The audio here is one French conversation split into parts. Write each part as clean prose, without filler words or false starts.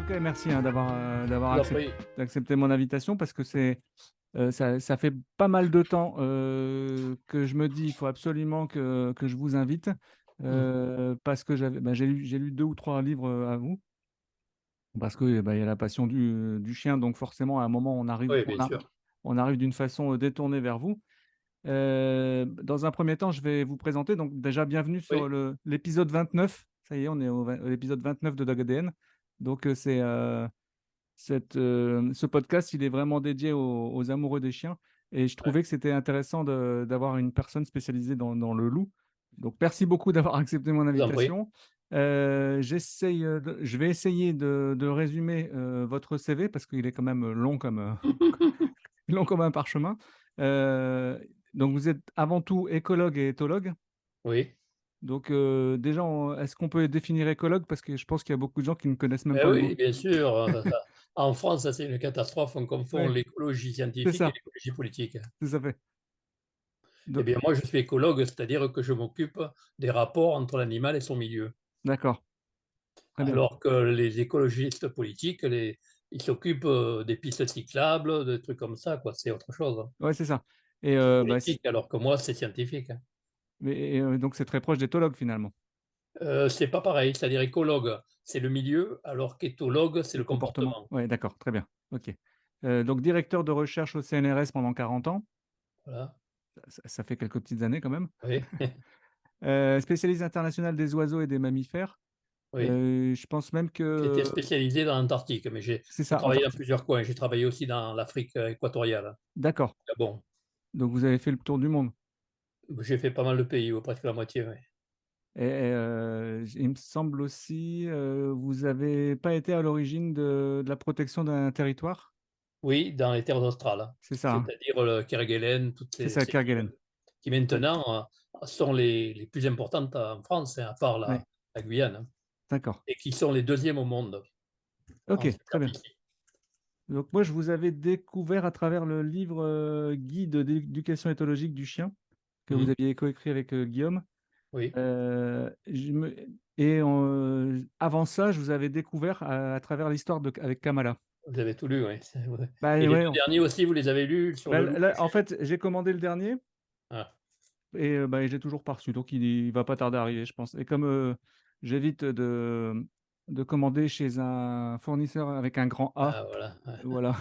tout cas, merci d'avoir Je vous en prie. accepté mon invitation parce que ça fait pas mal de temps que je me dis il faut absolument que je vous invite Mmh. parce que j'ai lu deux ou trois livres à vous. Parce que il y a la passion du chien, donc forcément, à un moment, Oui, bien sûr. on arrive d'une façon détournée vers vous. Dans un premier temps, je vais vous présenter. Donc, déjà, bienvenue sur Oui, l'épisode 29. Ça y est, on est à l'épisode 29 de Dog ADN. Donc, ce podcast, il est vraiment dédié aux amoureux des chiens. Et je ouais, trouvais que c'était intéressant d'avoir une personne spécialisée dans le loup. Donc, merci beaucoup d'avoir accepté mon je vous en prie. invitation. Je vais essayer de résumer votre CV parce qu'il est quand même long long comme un parchemin. Euh, donc, vous êtes avant tout écologue et éthologue. Oui. Donc, déjà, est-ce qu'on peut définir écologue? Parce que je pense qu'il y a beaucoup de gens qui ne connaissent même Eh pas le oui, mot. bien sûr, en France, ça c'est une catastrophe, on confond Oui, l'écologie c'est scientifique et ça, l'écologie politique. tout à fait. Eh Do- bien, moi, je suis écologue, c'est-à-dire que je m'occupe des rapports entre l'animal et son milieu. D'accord, très bien. Alors que les écologistes politiques, ils s'occupent des pistes cyclables, des trucs comme ça, quoi. C'est autre chose, hein. Ouais, c'est ça. Et, C'est bah, politique, alors que moi, c'est scientifique, hein. donc, c'est très proche d'éthologue finalement. C'est pas pareil, c'est-à-dire écologue, c'est le milieu, alors qu'éthologue, c'est Le le comportement. comportement. Ouais, d'accord, très bien. Ok. Donc, directeur de recherche au CNRS pendant 40 ans. Voilà. Ça fait quelques petites années quand même. Oui, Spécialiste international des oiseaux et des mammifères. oui. Je pense même J'étais que spécialisé dans l'Antarctique, mais c'est j'ai ça, travaillé dans Antarctique. plusieurs coins. J'ai travaillé aussi dans l'Afrique équatoriale. D'accord. Bon, Donc, vous avez fait le tour du monde. j'ai fait pas mal de pays, presque la moitié. Oui, Et il me semble aussi, vous n'avez pas été à l'origine de la protection d'un territoire? oui, dans les terres australes, hein. C'est ça, hein. C'est-à-dire le Kerguelen, toutes C'est ça, ces îles Kerguelen. qui Ouais, maintenant sont les plus importantes en France, hein, à part ouais, la Guyane, hein, d'accord. et qui sont les deuxièmes au monde Ok, en très bien. superficie. Donc moi, je vous avais découvert à travers le livre Guide d'éducation éthologique du chien que vous Mhm. aviez coécrit avec Guillaume. Oui, Euh, je me- Avant ça, je vous avais découvert à travers l'histoire avec Kamala. vous avez tout lu, oui. Bah Et les ouais, deux derniers aussi, vous les avez lus sur bah, le loup. en fait, j'ai commandé le dernier Ah, et bah, j'ai toujours pas reçu, donc il va pas tarder à arriver, je pense. Et comme j'évite de commander chez un fournisseur avec un grand A, ah, voilà. voilà.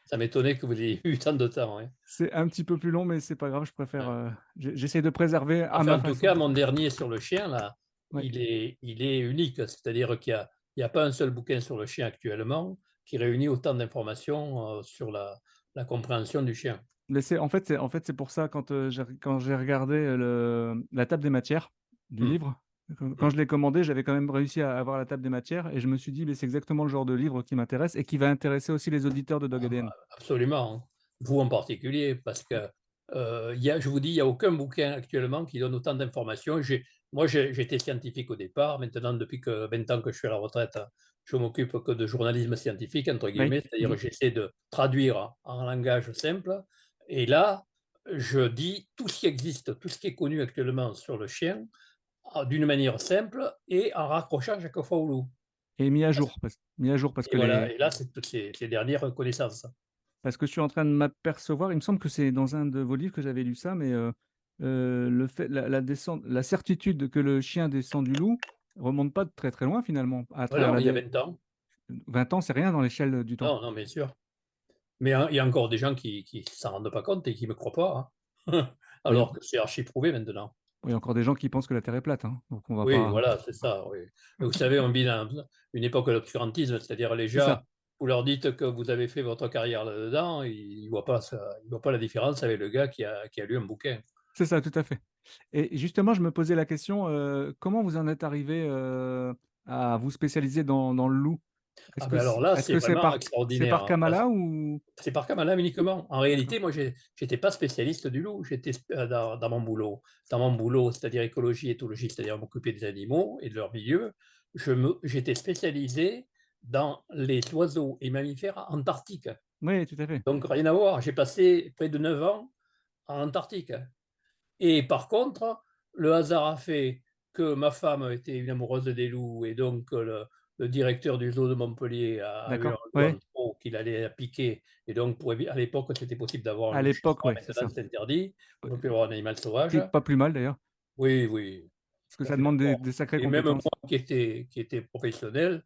Ça m'étonnait que vous ayez eu tant de temps, hein. C'est un petit peu plus long, mais c'est pas grave, je préfère. Ouais. J'essaie de préserver à Enfin, ma en tout façon. cas, mon dernier sur le chien, là, Ouais. il est unique. C'est-à-dire qu'il y a pas un seul bouquin sur le chien actuellement qui réunit autant d'informations sur la compréhension du chien. Mais en fait, c'est pour ça quand j'ai regardé la table des matières du Hmm, livre, quand hmm. je l'ai commandé, j'avais quand même réussi à avoir la table des matières et je me suis dit, mais c'est exactement le genre de livre qui m'intéresse et qui va intéresser aussi les auditeurs de Dog Ah, ADN. absolument, hein. Vous en particulier, parce que je vous dis, il n'y a aucun bouquin actuellement qui donne autant d'informations. Moi, j'étais scientifique au départ. Maintenant, depuis que 20 ans que je suis à la retraite, je m'occupe que de journalisme scientifique, entre Oui. guillemets, c'est-à-dire Mhm. que j'essaie de traduire en langage simple. Et là, je dis tout ce qui existe, tout ce qui est connu actuellement sur le chien, d'une manière simple et en raccrochant chaque fois au loup. Et mis à jour Et voilà, et là, c'est toutes les dernières connaissances. parce que je suis en train de m'apercevoir, il me semble que c'est dans un de vos livres que j'avais lu ça, mais le fait, la certitude que le chien descend du loup remonte pas de très très loin finalement. À travers Voilà, il y a 20 ans. 20 ans, c'est rien dans l'échelle du temps. Non, non, bien sûr. Mais hein, il y a encore des gens qui s'en rendent pas compte et qui me croient pas, hein. Oui, Alors que c'est archi prouvé maintenant. il y a encore des gens qui pensent que la Terre est plate, hein, donc on va Oui, pas. voilà, c'est ça, oui. Mais vous savez, on vit dans une époque de l'obscurantisme, c'est-à-dire les C'est ça, gens, vous leur dites que vous avez fait votre carrière là-dedans, ils ne voient pas ça, ils voient pas la différence avec le gars qui a lu un bouquin. c'est ça, tout à fait. Et justement, je me posais la question, comment vous en êtes arrivé à vous spécialiser dans le loup? Ah ben alors là, Est-ce c'est que vraiment c'est extraordinaire, par hein, parce Kamala ou? c'est par Kamala uniquement. En D'accord. réalité, moi, j'étais pas spécialiste du loup. J'étais dans mon boulot. Dans mon boulot, c'est-à-dire écologie, éthologie, c'est-à-dire m'occuper des animaux et de leur milieu, j'étais spécialisé dans les oiseaux et mammifères antarctiques. Oui, tout à fait. Donc, rien à voir. J'ai passé près de 9 ans en Antarctique. Et par contre, le hasard a fait que ma femme était une amoureuse des loups et donc le directeur du zoo de Montpellier a eu un D'accord. loup en Ouais. trop qu'il allait piquer et donc à l'époque, c'était possible d'avoir un À loup chez l'époque, soi. ouais, c'est Maintenant, ça. c'est interdit. On Ouais. ne peut plus avoir un animal sauvage. C'est pas plus mal d'ailleurs, Oui, oui, parce que tout à ça fait demande d'accord. des sacrées Et même compétences. moi qui était professionnel,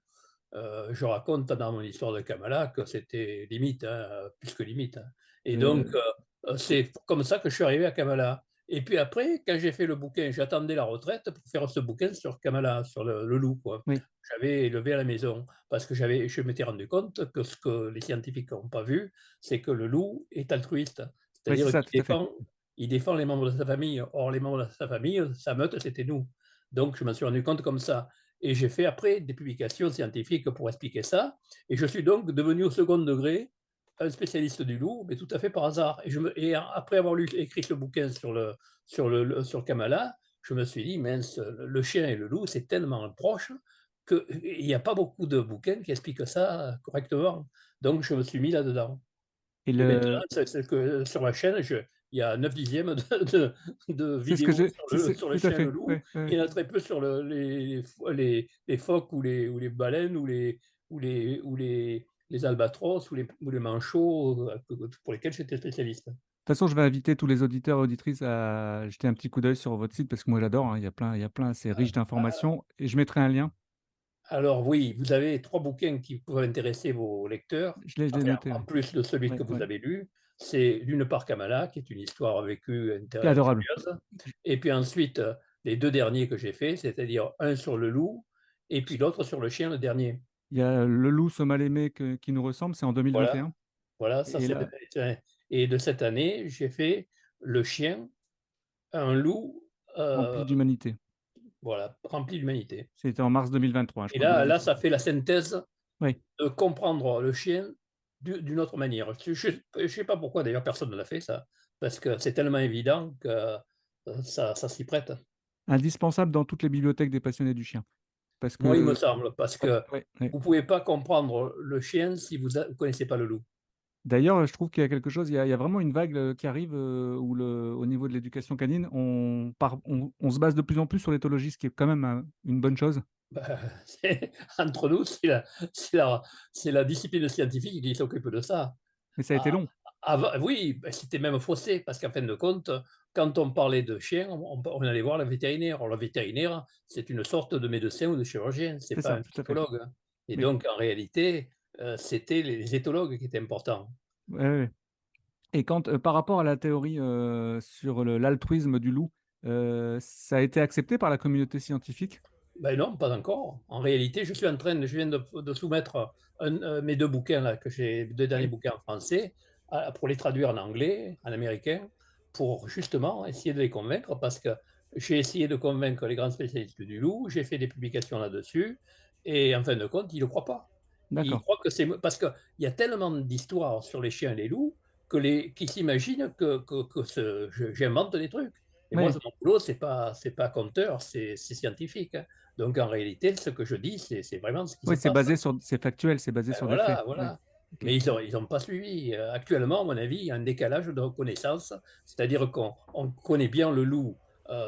je raconte dans mon histoire de Kamala que c'était limite, hein, plus que limite, hein. Et donc, Heu, c'est comme ça que je suis arrivé à Kamala. Et puis après, quand j'ai fait le bouquin, j'attendais la retraite pour faire ce bouquin sur Kamala, sur le loup, quoi. oui. J'avais élevé à la maison parce que je m'étais rendu compte que ce que les scientifiques n'ont pas vu, c'est que le loup est altruiste. Oui, c'est C'est-à-dire ça, qu'il tout à fait. défend les membres de sa famille. Or, les membres de sa famille, sa meute, c'était nous. Donc je m'en suis rendu compte comme ça. Et j'ai fait après des publications scientifiques pour expliquer ça. Et je suis donc devenu au second degré un spécialiste du loup, mais tout à fait par hasard. Et après avoir écrit ce bouquin sur Kamala, je me suis dit, mince, le chien et le loup, c'est tellement proche qu'il n'y a pas beaucoup de bouquins qui expliquent ça correctement. Donc je me suis mis là-dedans. Et Et maintenant, le c'est que sur ma chaîne, il y a 9/10 de c'est ce que vidéos j'ai c'est sur le tout à chien et le fait, loup. ouais, ouais, Il ouais. y en a très peu sur les phoques ou les baleines ou les albatros ou les manchots pour lesquels j'étais spécialiste. De toute façon, je vais inviter tous les auditeurs et auditrices à jeter un petit coup d'œil sur votre site parce que moi j'adore, hein, il y a plein, c'est riche d'informations et je mettrai un lien. Alors oui, vous avez 3 bouquins qui peuvent intéresser vos lecteurs, Je l'ai enfin, noté, en ouais. plus de celui Ouais, que vous ouais. avez lu. C'est d'une part Kamala, qui est une histoire vécue C'est adorable. curieuse, et puis ensuite, les 2 derniers que j'ai faits, c'est-à-dire un sur le loup et puis l'autre sur le chien, le dernier. Il y a Le loup ce mal aimé qui nous ressemble, c'est en Voilà, 2021 voilà, ça et là, et de cette année, j'ai fait le chien, un loup, heu, rempli d'humanité. voilà, rempli d'humanité. C'était en mars 2023, je Et crois, vous là l'avez là, fait. ça fait la synthèse Oui, de comprendre le chien d'une autre manière. Je sais pas pourquoi d'ailleurs personne ne l'a fait ça, parce que c'est tellement évident que, ça s'y prête. indispensable dans toutes les bibliothèques des passionnés du chien parce Moi, il me que semble, parce ouais, que ouais, ouais. vous pouvez pas comprendre le chien si vous connaissez pas le loup. D'ailleurs, je trouve qu'il y a quelque chose, il y a vraiment une vague, qui arrive, où au niveau de l'éducation canine, on se base de plus en plus sur l'éthologie, ce qui est quand même une bonne chose, Bah, entre nous, c'est la c'est la discipline scientifique qui s'occupe de ça. mais ça a été A long. Oui, bah, c'était même faussé parce qu'en fin de compte, quand on parlait de chien, on allait voir le vétérinaire. Or le vétérinaire, c'est une sorte de médecin ou de chirurgien, c'est C'est pas ça, un tout à fait. psychologue, hein. Et Oui, donc en réalité, c'était les éthologues qui étaient importants. ouais, ouais, ouais. Et quand, par rapport à la théorie, sur l'altruisme du loup, ça a été accepté par la communauté scientifique? Ben non, pas encore. En réalité, je viens de soumettre mes 2 bouquins là, que j'ai 2 derniers Oui, bouquins en français, pour les traduire en anglais, en américain, pour justement essayer de les convaincre parce que j'ai essayé de convaincre les grands spécialistes du loup, j'ai fait des publications là-dessus et en fin de compte, ils ne le croient pas. Ils d'accord. croient que c'est parce qu'il y a tellement d'histoires sur les chiens et les loups qu'ils s'imaginent que j'invente des trucs. Et moi, Oui, mon boulot, c'est pas conteur, c'est scientifique, hein. Donc en réalité, ce que je dis, c'est vraiment ce qui se oui, passe. c'est factuel, c'est basé Ben sur des faits. voilà, Oui, voilà. OK. Mais ils ont pas suivi. Actuellement, à mon avis, il y a un décalage de reconnaissance, c'est-à-dire qu'on connaît bien le loup,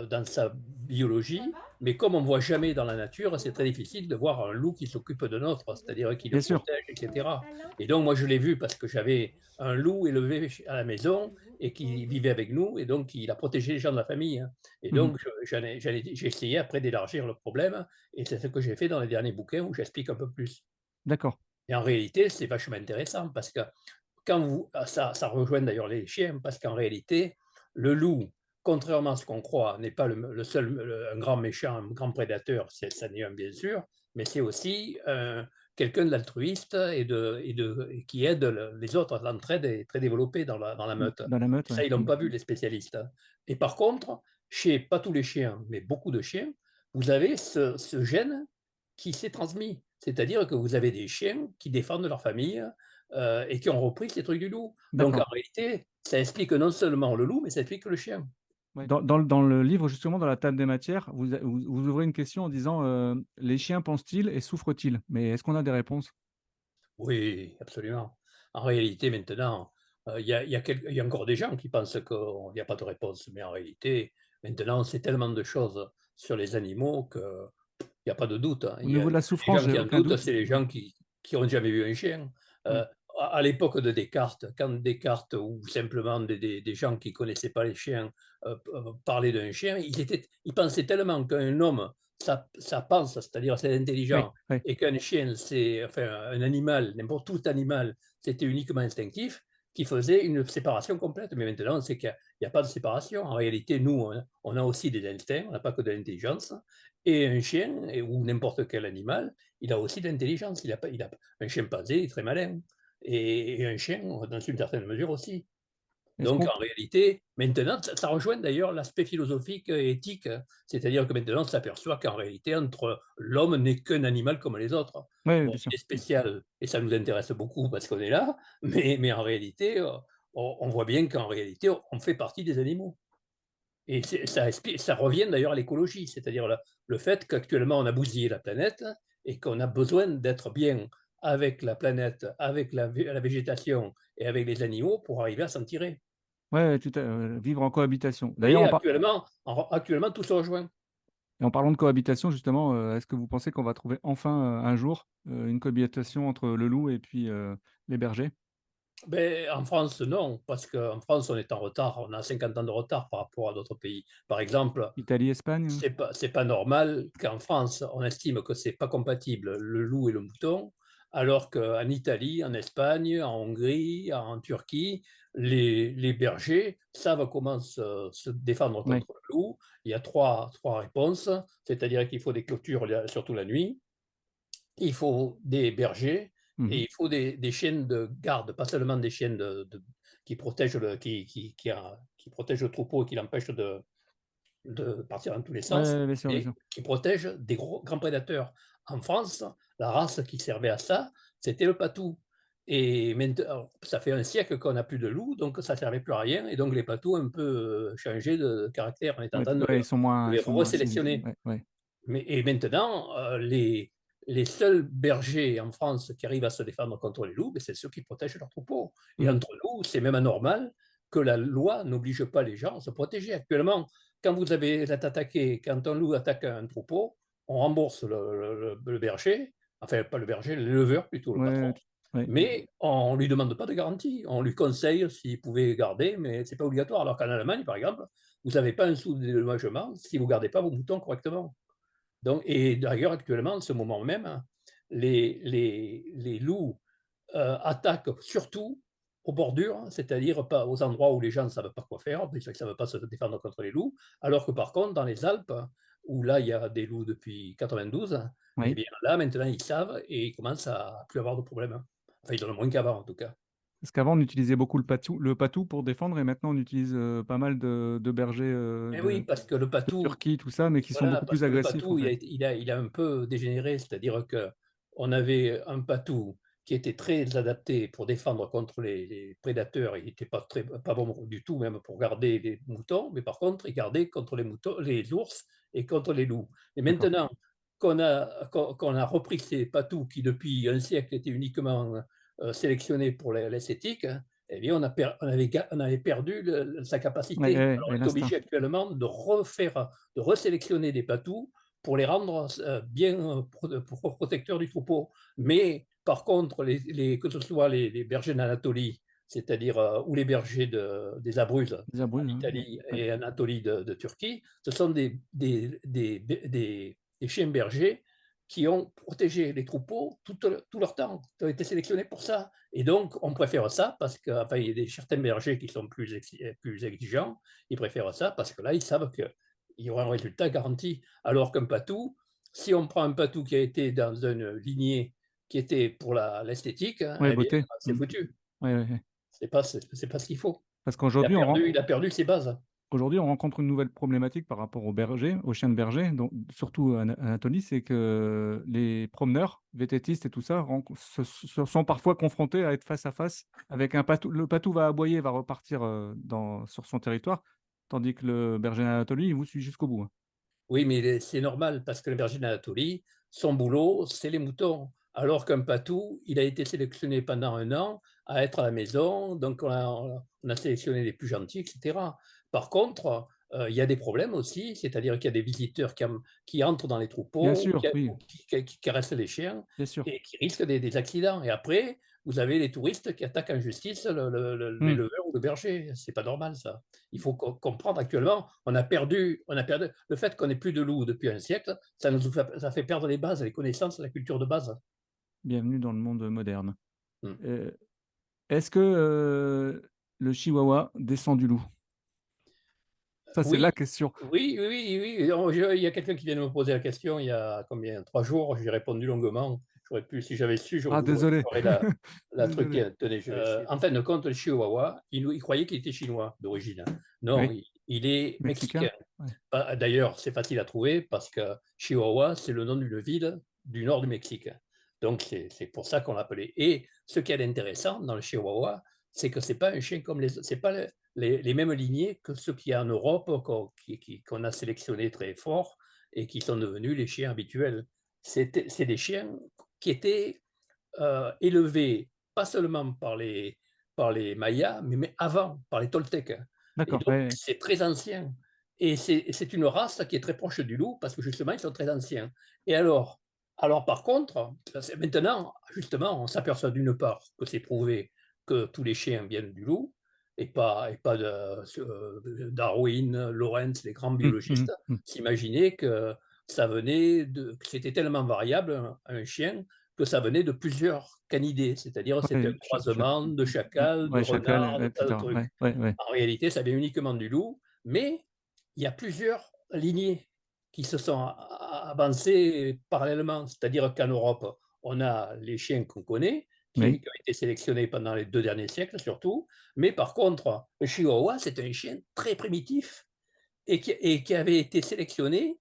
dans sa biologie, mais comme on ne voit jamais dans la nature, c'est très difficile de voir un loup qui s'occupe de notre, c'est-à-dire qui le Bien sûr. protège, et cetera. Et donc moi, je l'ai vu parce que j'avais un loup élevé à la maison et qui vivait avec nous et donc il a protégé les gens de la famille, hein. Et Mmh. donc j'ai essayé après d'élargir le problème et c'est ce que j'ai fait dans les derniers bouquins où j'explique un peu plus. D'accord. Et en réalité, c'est vachement intéressant parce que quand ça rejoint d'ailleurs les chiens, parce qu'en réalité, le loup, contrairement à ce qu'on croit, n'est pas le seul, un grand méchant, un grand prédateur, ça n'est un bien sûr, mais c'est aussi quelqu'un d'altruiste et qui aide les autres. L'entraide est très développée dans la meute. Dans la meute, Et ouais. ça, ils l'ont Mmh. pas vu, les spécialistes, hein. Et par contre, chez pas tous les chiens, mais beaucoup de chiens, vous avez ce gène qui s'est transmis. C'est-à-dire que vous avez des chiens qui défendent leur famille, et qui ont repris ces trucs du loup. Donc en D'accord. réalité, ça explique non seulement le loup, mais ça explique le chien. Ouais. Dans le livre, justement, dans la table des matières, vous ouvrez une question en disant, «Les chiens pensent-ils et souffrent-ils?» Mais est-ce qu'on a des réponses? Oui, absolument. En réalité, maintenant, il y a encore des gens qui pensent qu'il n'y a pas de réponse, mais en réalité, maintenant, c'est tellement de choses sur les animaux qu'il il y a pas de doute, hein. Au Il y a niveau de la les souffrance, gens j'ai qui en aucun doutent, doute. c'est les gens qui ont jamais vu un chien. Oui, Heu, à l'époque de Descartes, quand Descartes ou simplement des gens qui connaissaient pas les chiens, parlaient d'un chien, ils pensaient tellement qu'un homme, ça pense, c'est-à-dire c'est oui, intelligent oui. et qu'un chien, c'est enfin un animal, n'importe tout animal, c'était uniquement instinctif, qui faisait une séparation complète. Mais maintenant, c'est qu'il y a pas de séparation. En réalité, nous, on a aussi des instincts, on n'a pas que de l'intelligence et un chien ou n'importe quel animal, il a aussi de l'intelligence. Il a un chimpanzé est très malin et un chien, dans une certaine mesure aussi. Est-ce Donc qu'on en réalité, maintenant, ça rejoint d'ailleurs l'aspect philosophique et éthique, c'est-à-dire que maintenant, on s'aperçoit qu'en réalité, entre l'homme n'est qu'un animal comme les autres. ouais, Bon, bien sûr. il est spécial et ça nous intéresse beaucoup parce qu'on est là, mais en réalité, on voit bien qu'en réalité, on fait partie des animaux. Et ça revient d'ailleurs à l'écologie, c'est-à-dire le fait qu'actuellement on a bousillé la planète et qu'on a besoin d'être bien avec la planète, avec la végétation et avec les animaux pour arriver à s'en tirer. Ouais, ouais, tout à vivre en cohabitation. Vous D'ailleurs, voyez, actuellement tout se rejoint. en parlant de cohabitation justement, est-ce que vous pensez qu'on va trouver enfin, un jour, une cohabitation entre le loup et puis, les bergers? Ben en France, non, parce qu'en France, on est en retard, on a 50 ans de retard par rapport à d'autres pays. Par exemple, Italie, Espagne? c'est pas normal qu'en France, on estime que c'est pas compatible le loup et le mouton, alors qu'en Italie, en Espagne, en Hongrie, en Turquie, les bergers savent comment se défendre Oui. contre le loup. Il y a trois réponses, c'est-à-dire qu'il faut des clôtures, surtout la nuit, il faut des bergers et Mmh. il faut des chiens de garde, pas seulement des chiens qui protègent qui protègent le troupeau et qui l'empêchent de partir dans tous les Ouais, sens ouais, bien sûr, bien sûr. et qui protègent des grands prédateurs. En France, la race qui servait à ça, c'était le patou. Et maintenant, ça fait un siècle qu'on n'a plus de loups, donc ça ne servait plus à rien. Et donc les patous ont un peu changé de caractère. On est en Ouais, train ouais, de ils les sont moins sélecti resélectionner. ouais, ouais. Et maintenant, les seuls bergers en France qui arrivent à se défendre contre les loups, ben, c'est ceux qui protègent leurs troupeaux. Et Mmh. entre nous, c'est même anormal que la loi n'oblige pas les gens à se protéger. Actuellement, quand vous avez êtes attaqué, quand un loup attaque un troupeau, on rembourse le berger, enfin pas le berger, l'éleveur plutôt, le patron, Ouais, t ouais. mais on ne lui demande pas de garantie. On lui conseille s'il pouvait garder, mais ce n'est pas obligatoire. Alors qu'en Allemagne, par exemple, vous n'avez pas un sou de dédommagement si vous ne gardez pas vos moutons correctement. Donc, et d'ailleurs, actuellement, en ce moment même, les loups attaquent surtout aux bordures, c'est-à-dire pas aux endroits où les gens ne savent pas quoi faire, parce qu'ils ne savent pas se défendre contre les loups, alors que par contre, dans les Alpes, où là, il y a des loups depuis 92, eh Oui. bien là, maintenant, ils savent et ils commencent à plus avoir de problème. Enfin, ils en ont moins qu'avant, en tout cas. Parce qu'avant, on utilisait beaucoup le patou pour défendre et maintenant on utilise, pas mal de bergers, Eh oui, parce que le de patou, Turquie, tout ça, mais qui sont voilà, beaucoup parce plus que le agressifs, en patou, fait. il a un peu dégénéré, c'est-à-dire qu'on avait un patou qui était très adapté pour défendre contre les prédateurs. Il n'était pas bon du tout, même pour garder les moutons, mais par contre, il gardait contre les moutons, les ours et contre les loups. Et D'accord. maintenant qu'on a repris ces patous qui, depuis un siècle, étaient uniquement sélectionnés pour l'esthétique, eh bien, on avait perdu sa Ouais, capacité. ouais, Alors, ouais, on est l'instinct. obligé actuellement de resélectionner des patous pour les rendre bien protecteurs du troupeau. Mais par contre, que ce soit les bergers d'Anatolie, c'est-à-dire ou les bergers des Abruzzes Les en abruzzes, hein, ouais, Italie ouais. et Anatolie de Turquie, ce sont des chiens bergers qui ont protégé les troupeaux tout leur temps, qui ont été sélectionnés pour ça. Et donc, on préfère ça parce que, enfin, il y a certains bergers qui sont plus exigeants, ils préfèrent ça parce que là, ils savent qu'il y aura un résultat garanti. Alors qu'un patou, si on prend un patou qui a été dans une lignée qui était pour l'esthétique, Ouais, eh bien, beauté. c'est Mmh. foutu. Ouais, ouais, ouais. C'est pas ce qu'il faut. Parce qu'aujourd'hui, Il a perdu ses bases. aujourd'hui, on rencontre une nouvelle problématique par rapport aux bergers, aux chiens de berger, donc surtout en Anatolie, c'est que les promeneurs, vététistes et tout ça, sont parfois confrontés à être face à face avec un patou. Le patou va aboyer, va repartir sur son territoire, tandis que le berger d'Anatolie, il vous suit jusqu'au bout, hein. Oui, mais c'est normal parce que le berger d'Anatolie, son boulot, c'est les moutons. Alors qu'un patou, il a été sélectionné pendant un an à être à la maison, donc on a sélectionné les plus gentils, etc. Par contre, il y a des problèmes aussi, c'est-à-dire qu'il y a des visiteurs qui entrent dans les Bien troupeaux, sûr, oui, qui caressent les chiens bien sûr. et qui risquent des accidents. Et après, vous avez les touristes qui attaquent en justice Mmh. l'éleveur ou le berger. C'est pas normal ça. Il faut comprendre actuellement, on a perdu le fait qu'on n'ait plus de loups depuis un siècle, ça fait perdre les bases, les connaissances, la culture de base. Bienvenue dans le monde moderne. Mmh. Heu, est-ce que, le chihuahua descend du loup? Ça, c'est Oui, la question. oui, oui, oui, oui, oui. Il y a quelqu'un qui vient de me poser la question il y a combien? 3 jours, j'ai répondu longuement. J'aurais pu si j'avais su, Ah désolé, j'aurais la désolé. truquée. Tenez, je vais essayer en fin de compte, le chihuahua, il croyait qu'il était chinois d'origine, hein. Non, Oui, il est mexicain? mexicain. Ouais. D'ailleurs, c'est facile à trouver parce que Chihuahua, c'est le nom d'une ville du nord du Mexique. Donc c'est pour ça qu'on l'appelait. Et ce qui est intéressant dans le Chihuahua, c'est que c'est pas un chien comme c'est pas les mêmes lignées que ceux qu'il y a en Europe qu'on a sélectionnés très fort et qui sont devenus les chiens habituels. C'est des chiens qui étaient élevés pas seulement par les Mayas, mais avant, par les Toltecs. Et D'accord, donc, ouais, ouais. c'est très ancien. Et c'est une race qui est très proche du loup parce que justement, ils sont très anciens. Et alors par contre, maintenant, justement, on s'aperçoit d'une part que c'est prouvé que tous les chiens viennent du loup et pas Darwin, Lawrence, les grands Mmh, mmh biologistes mh. s'imaginaient que que c'était tellement variable un chien que ça venait de plusieurs canidés, c'est-à-dire c'était un Ouais, croisement de chacal, de ouais, chacal, renard, de et tas de cetera. trucs. Ouais, ouais, ouais. En réalité, ça vient uniquement du loup, mais il y a plusieurs lignées qui se sont avancées parallèlement. C'est-à-dire qu'en Europe, on a les chiens qu'on connaît, Oui, qui ont été sélectionnés pendant les 2 derniers siècles surtout, mais par contre, le chihuahua, c'est un chien très primitif et qui avait été sélectionné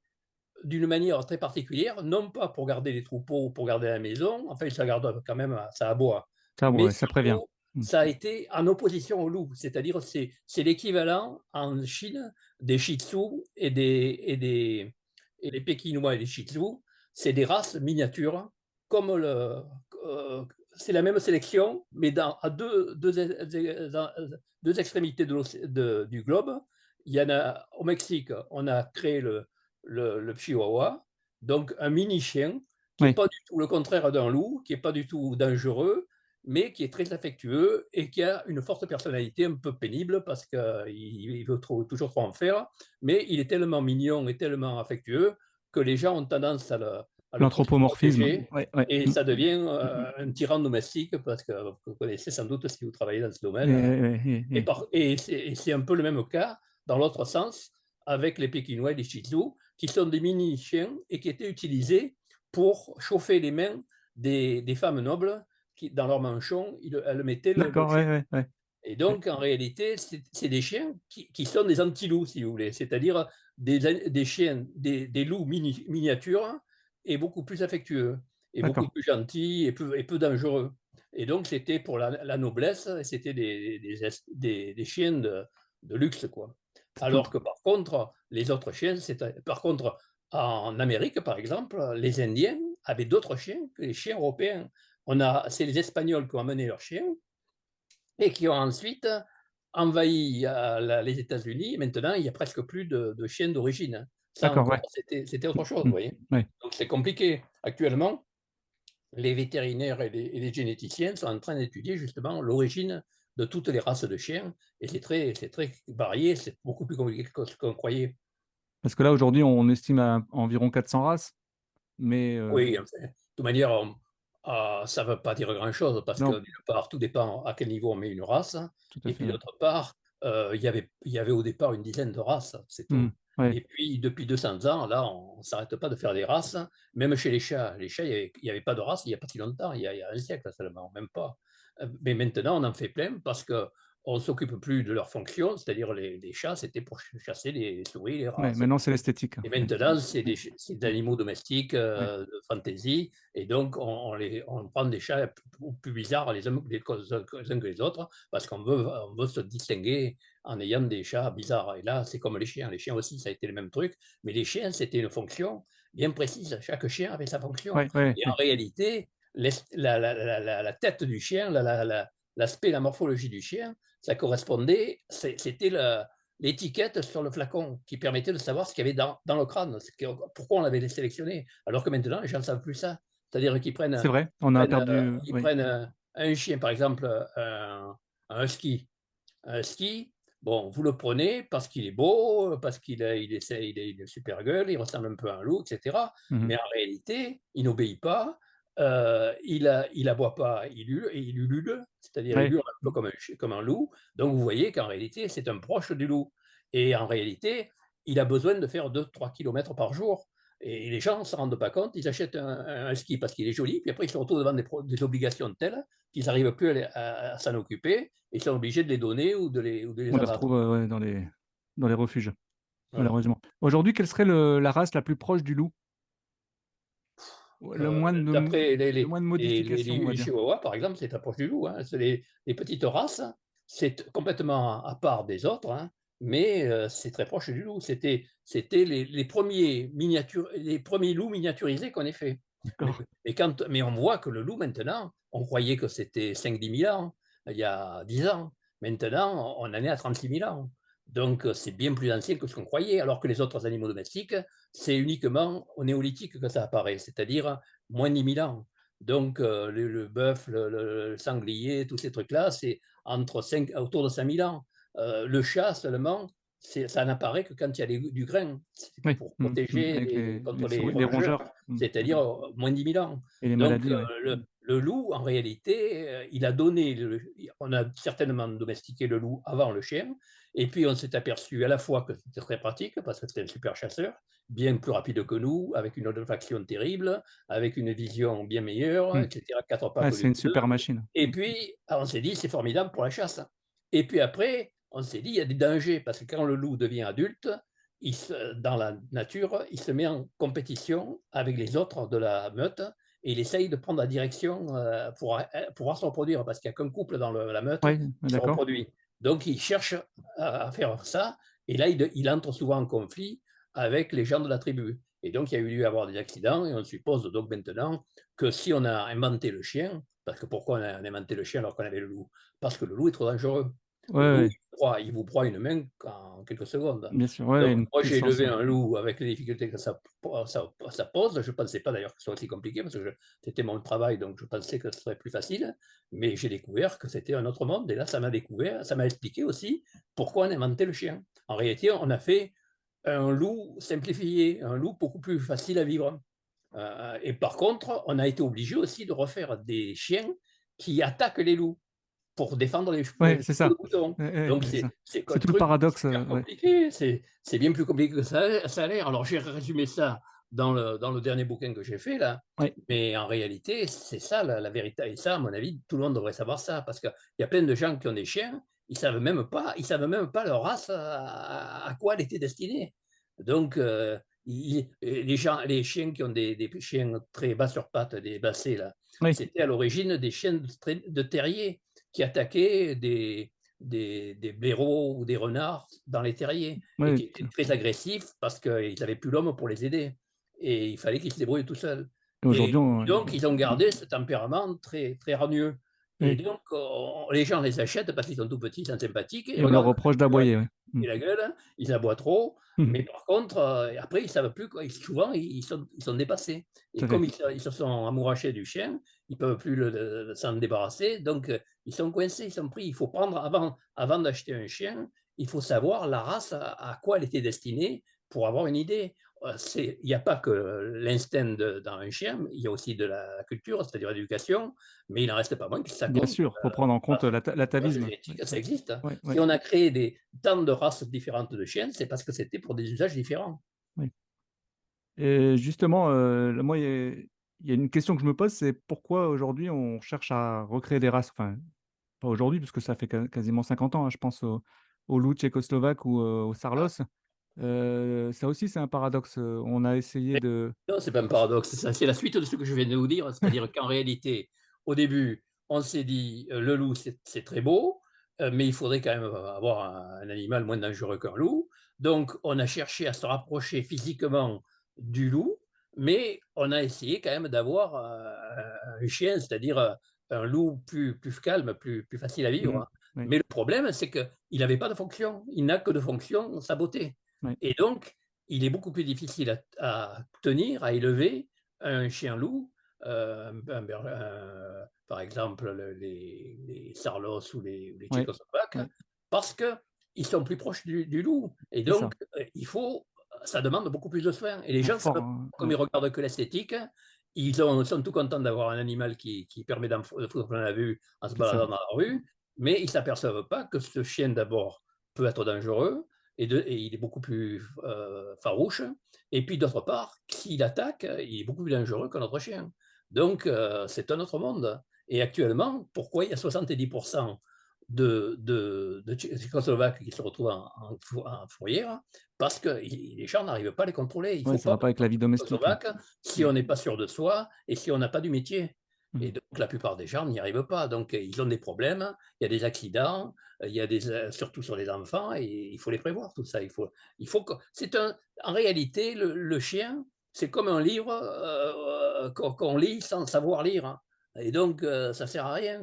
d'une manière très particulière, non pas pour garder les troupeaux ou pour garder la maison, enfin ça garde quand même, ça aboie, ça mais ouais, ça prévient. surtout, Mmh. ça a été en opposition au loup. C'est-à-dire c'est l'équivalent en Chine des Shih Tzu et les Pékinois et les Shih Tzu, c'est des races miniatures comme heu, c'est la même sélection, mais à 2 extrémités du globe. Il y en a au Mexique, on a créé le chihuahua, donc un mini chien qui est Oui, pas du tout le contraire d'un loup, qui est pas du tout dangereux, mais qui est très affectueux et qui a une forte personnalité un peu pénible parce qu'il veut toujours trop en faire, mais il est tellement mignon et tellement affectueux que les gens ont tendance à le l'anthropomorphisme. protéger Ouais, ouais. et Mmh. ça devient Mmh mh. un tyran domestique parce que vous connaissez sans doute si vous travaillez dans ce Et domaine. et Et c'est un peu le même cas dans l'autre sens avec les Pékinois et les Shih Tzu, qui sont des mini chiens et qui étaient utilisés pour chauffer les mains des femmes nobles qui, dans leur manchon, elles mettaient le d'accord, chien. ouais, ouais, ouais. Et Ouais. donc, en réalité, c'est des chiens qui sont des anti-loups, si vous voulez, c'est-à-dire des chiens, des loups miniatures et beaucoup plus affectueux et beaucoup D'accord. plus gentils et peu dangereux. Et donc, c'était pour la noblesse, et c'était des chiens de luxe, quoi. Tout Alors que par contre, les autres chiens, par contre, en Amérique, par exemple, les Indiens avaient d'autres chiens que les chiens européens. C'est les Espagnols qui ont amené leurs chiens et qui ont ensuite envahi les États-Unis. Maintenant, il n'y a presque plus de chiens d'origine, hein. Ça d'accord, ouais. encore, c'était autre chose, Mmh. vous voyez. Ouais. Donc c'est compliqué. Actuellement, les vétérinaires et les généticiens sont en train d'étudier justement l'origine de toutes les races de chiens et c'est très varié, c'est beaucoup plus compliqué que ce qu'on croyait. Parce que là, aujourd'hui, on estime à environ 400 races, mais Oui, enfin, de toute manière, ça ne veut pas dire grand-chose parce que non, d'une part, tout dépend à quel niveau on met une race tout à et fait, puis ouais. d'autre part, il y avait au départ une dizaine de races, c'est Mmh. tout. Ouais. Et puis depuis 200 ans, là, on ne s'arrête pas de faire des races, même chez les chats. Les chats, il y avait pas de race il y a pas si longtemps, il y a un siècle seulement, même pas. Mais maintenant, on en fait plein parce qu'on ne s'occupe plus de leur fonction, c'est-à-dire les chats, c'était pour chasser les souris, les rats, Ouais, c'est maintenant, c'est l'esthétique, et ouais. maintenant, Ouais, c'est des animaux domestiques, ouais. de fantaisie et donc on prend des chats plus bizarres les uns que les autres parce on veut se distinguer en ayant des chats bizarres et là, c'est comme les chiens. Les chiens aussi, ça a été le même truc, mais les chiens, c'était une fonction bien précise. Chaque chien avait sa fonction Ouais, ouais, et en ouais. réalité, la tête du chien, l'aspect, la morphologie du chien, ça correspondait c'était l'étiquette sur le flacon qui permettait de savoir ce qu'il y avait dans le crâne, pourquoi on l'avait sélectionné. Alors que maintenant, les gens ne savent plus ça. C'est-à-dire qu'ils C'est vrai, on a perdu, ils oui. prennent un chien, par exemple, un husky. Un husky, bon, vous le prenez parce qu'il est beau, parce il est super gueule, il ressemble un peu à un loup, et cetera. Mmh. Mais en réalité, il n'obéit pas, il aboie pas, il ulule, c'est-à-dire il Ouais. hurle un peu comme un loup. Donc vous voyez qu'en réalité, c'est un proche du loup et en réalité, il a besoin de faire 2-3 kilomètres par jour et les gens ne se rendent pas compte. Ils achètent un husky parce qu'il est joli, puis après ils se retrouvent devant des obligations telles qu'ils n'arrivent plus à s'en occuper. Ils sont obligés de les donner ou de les On les abattre. retrouve, ouais, dans les refuges, Voilà. malheureusement. Aujourd'hui, quelle serait la race la plus proche du loup? Ouais, D'après le moins de modifications, on va les dire. chihuahuas, par exemple, c'est approche du loup, hein. C'est les petites races, c'est complètement à part des autres, hein, mais c'est très proche du loup. C'était les premiers loups miniaturisés qu'on ait fait. Mais D'accord. mais on voit que le loup maintenant, on croyait que c'était 5-10 000 ans, il y a 10 ans. Maintenant, on en est à 36 000 ans. Donc c'est bien plus ancien que ce qu'on croyait, alors que les autres animaux domestiques, c'est uniquement au néolithique que ça apparaît, c'est-à-dire moins de 10 000 ans. Donc, le bœuf, le sanglier, tous ces trucs-là, c'est autour de 5 000 ans. Le chat seulement, ça n'apparaît que quand il y a du grain, Oui, pour protéger avec contre les les souris, les rongeurs, rongeurs, c'est-à-dire moins de 10 000 ans. et les Donc, maladies, ouais. le loup, en réalité, il a donné, on a certainement domestiqué le loup avant le chien, et puis on s'est aperçu à la fois que c'était très pratique, parce que c'était un super chasseur, bien plus rapide que nous, avec une olfaction terrible, avec une vision bien meilleure, Mmh. etc., 4 Ouais, pattes au lieu c'est une de 2. super machine. Et puis, on s'est dit, c'est formidable pour la chasse. Et puis après, on s'est dit, il y a des dangers, parce que quand le loup devient adulte, dans la nature, il se met en compétition avec les autres de la meute et il essaye de prendre la direction pour pouvoir se reproduire, parce qu'il n'y a qu'un couple dans la meute Ouais, qui se d'accord. reproduit. Donc, il cherche à faire ça, et là, il entre souvent en conflit avec les gens de la tribu. Et donc, il y a eu lieu à avoir des accidents, et on suppose donc maintenant que si on a inventé le chien, parce que pourquoi on a inventé le chien alors qu'on avait le loup? Parce que le loup est trop dangereux. Ouais, Le loup, ouais, il vous broie une main en quelques secondes. bien sûr, ouais, Donc, une moi, j'ai puissance, élevé un loup avec les difficultés que ça pose. Je ne pensais pas d'ailleurs que ce soit aussi compliqué, parce que c'était mon travail, donc je pensais que ce serait plus facile. Mais j'ai découvert que c'était un autre monde. Et là, ça m'a expliqué aussi pourquoi on a inventé le chien. En réalité, on a fait un loup simplifié, un loup beaucoup plus facile à vivre. Et par contre, on a été obligé aussi de refaire des chiens qui attaquent les loups pour défendre ouais, les c'est chevaux de ça. mouton. Ouais, ouais, Donc c'est ça. c'est un C'est tout le truc paradoxe, super ouais. compliqué, c'est bien plus compliqué que ça a l'air. Alors j'ai résumé ça dans le dernier bouquin que j'ai fait là, Ouais, mais en réalité, c'est ça la vérité. Et ça, à mon avis, tout le monde devrait savoir ça, parce qu'il y a plein de gens qui ont des chiens, ils savent même pas leur race, à quoi elle était destinée. Donc, les chiens qui ont des chiens très bas sur pattes, des basset là, oui, c'était à l'origine des chiens de terrier qui attaquaient des blaireaux ou des renards dans les terriers, et ouais, qui étaient très agressifs parce qu'ils n'avaient plus l'homme pour les aider. Et il fallait qu'ils se débrouillent tout seuls. Et aujourd'hui, on donc, ils ont gardé ce tempérament très, très hargneux. Et oui, donc, les gens les achètent parce qu'ils sont tout petits, ils sont sympathiques, et et on leur regarde reproche comment d'aboyer, ouais. et la gueule, ils aboient trop, Mmh. mais par contre, après, ils savent plus quoi. Souvent, ils sont dépassés. Tout Et à comme fait. ils se sont amourachés du chien, ils peuvent plus s'en débarrasser. Donc, ils sont coincés, ils sont pris. Il faut prendre, avant d'acheter un chien, il faut savoir la race à quoi elle était destinée pour avoir une idée. Il n'y a pas que l'instinct dans un chien, il y a aussi de la culture, c'est-à-dire l'éducation, mais il n'en reste pas moins que ça Bien compte. sûr, faut prendre en compte La l'atavisme. Ouais, génétique, ça ouais, existe. ouais, Si ouais, on a créé tant de races différentes de chiens, c'est parce que c'était pour des usages différents. oui. Et justement, moi, il y a une question que je me pose, c'est pourquoi aujourd'hui on cherche à recréer des races? Enfin, pas aujourd'hui, parce que ça fait quasiment 50 ans, hein, je pense au loup tchécoslovaque ou au sarlos. Ça aussi, c'est un paradoxe, on a essayé Mais de non, c'est pas un paradoxe, c'est la suite de ce que je viens de vous dire. C'est-à-dire qu'en réalité, au début, on s'est dit, le loup, c'est très beau, mais il faudrait quand même avoir un animal moins dangereux qu'un loup. Donc, on a cherché à se rapprocher physiquement du loup, mais on a essayé quand même d'avoir un chien, c'est-à-dire un loup plus calme, plus facile à mmh, vivre. Oui, Mais le problème, c'est qu'il n'avait pas de fonction. Il n'a que de fonction sa beauté. oui, Et donc, il est beaucoup plus difficile à tenir, à élever un chien loup, par exemple les Sarlos ou les oui, Tchécoslovaques, oui, parce qu'ils sont plus proches du loup. Et c'est ça. donc, ça demande beaucoup plus de soins. Et les Un gens savent, fort, hein, comme ouais, ils regardent que l'esthétique, sont tout contents d'avoir un animal qui permet de foutre plein la vue en se c'est ça. baladant dans la rue, mais ils ne s'aperçoivent pas que ce chien, d'abord, peut être dangereux et il est beaucoup plus farouche. Et puis, d'autre part, s'il attaque, il est beaucoup plus dangereux que notre chien. Donc, c'est un autre monde. Et actuellement, pourquoi il y a 70% de Tchécoslovaques qui se retrouvent en fourrière? Parce que les gens n'arrivent pas à les contrôler. Il ne Ouais, faut ça pas va pas avec la vie domestique. Tchécoslovaques si Mm, on n'est pas sûr de soi et si on n'a pas du métier. Et mm. donc, la plupart des gens n'y arrivent pas. Donc, ils ont des problèmes, il y a des accidents, il y a surtout sur les enfants, et il faut les prévoir, tout ça. Il faut que, en réalité, le chien, c'est comme un livre qu'on lit sans savoir lire, hein. Et donc, ça ne sert à rien.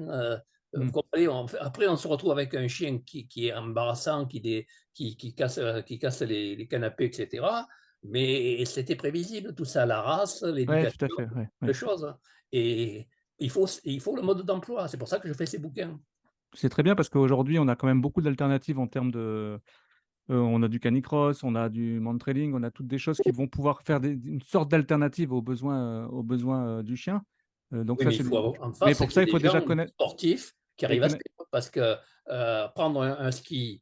Vous Mm. comprenez, après, on se retrouve avec un chien qui est embarrassant, qui casse les canapés, etc. Mais c'était prévisible, tout ça, la race, Ouais, tout à l'éducation, fait. Ouais, de ouais. choses. Et il faut le mode d'emploi. C'est pour ça que je fais ces bouquins. C'est très bien parce qu'aujourd'hui, on a quand même beaucoup d'alternatives en termes de. On a du canicross, on a du mantrailing, on a toutes des choses qui vont pouvoir faire une sorte d'alternative aux besoins du chien. Donc Oui, ça, mais il c'est. faut avoir en Mais face pour qu'il y ça, ait il des faut déjà gens connaître. sportifs qui Et arrivent à connaître. suivre. Parce que prendre un ski,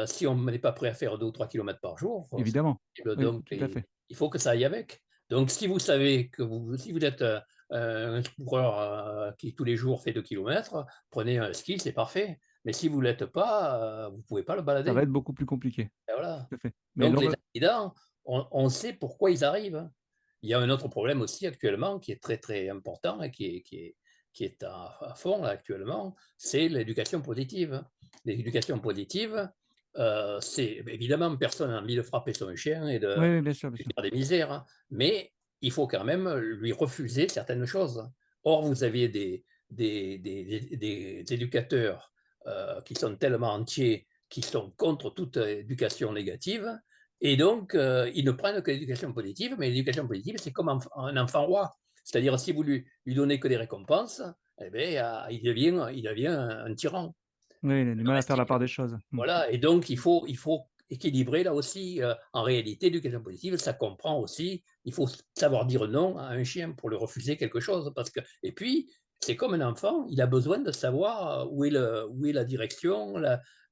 si on n'est pas prêt à faire 2 ou 3 kilomètres par jour, c'est pas Évidemment. possible. Oui, Donc tout à fait. il faut que ça aille avec. Donc si vous savez si vous êtes un coureur qui tous les jours fait 2 kilomètres, prenez un ski, c'est parfait. Mais si vous ne l'êtes pas, vous ne pouvez pas le Ça va balader. être beaucoup plus compliqué. Et voilà. Tout à fait. Mais Donc les accidents, on sait pourquoi ils arrivent, hein. Il y a un autre problème aussi actuellement qui est très, très important et qui est à fond là actuellement, c'est l'éducation positive. L'éducation positive, c'est évidemment personne n'a envie de frapper son chien et oui, de oui, bien sûr, bien lui sûr. faire des misères, hein, mais il faut quand même lui refuser certaines choses. Or, vous avez des éducateurs, qui sont tellement entiers, qui sont contre toute éducation négative, et donc ils ne prennent que l'éducation positive, mais l'éducation positive, c'est comme un enfant roi. C'est-à-dire, si vous lui donnez que des récompenses, eh bien, il devient un tyran Oui, il a du mal à faire la domestique. part des choses. Mm. Voilà, et donc il faut équilibrer là aussi. En réalité, l'éducation positive, ça comprend aussi, il faut savoir dire non à un chien pour lui refuser quelque chose. Et puis, c'est comme un enfant, il a besoin de savoir où est la direction,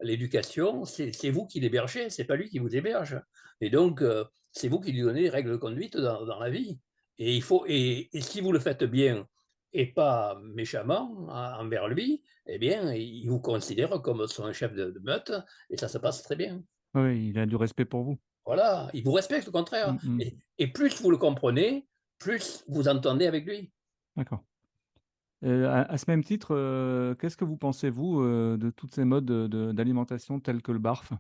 l'éducation. C'est vous qui l'hébergez, c'est pas lui qui vous héberge. Et donc, c'est vous qui lui donnez les règles de conduite dans la vie. Et si vous le faites bien et pas méchamment envers lui, eh bien, il vous considère comme son chef de meute et ça se passe très bien. Oui, il a du respect pour vous. Voilà, il vous respecte au contraire, Mm, mm. et plus vous le comprenez, plus vous entendez avec lui. D'accord. À ce même titre, qu'est-ce que vous pensez, vous, de toutes ces modes d'alimentation tels que le barf?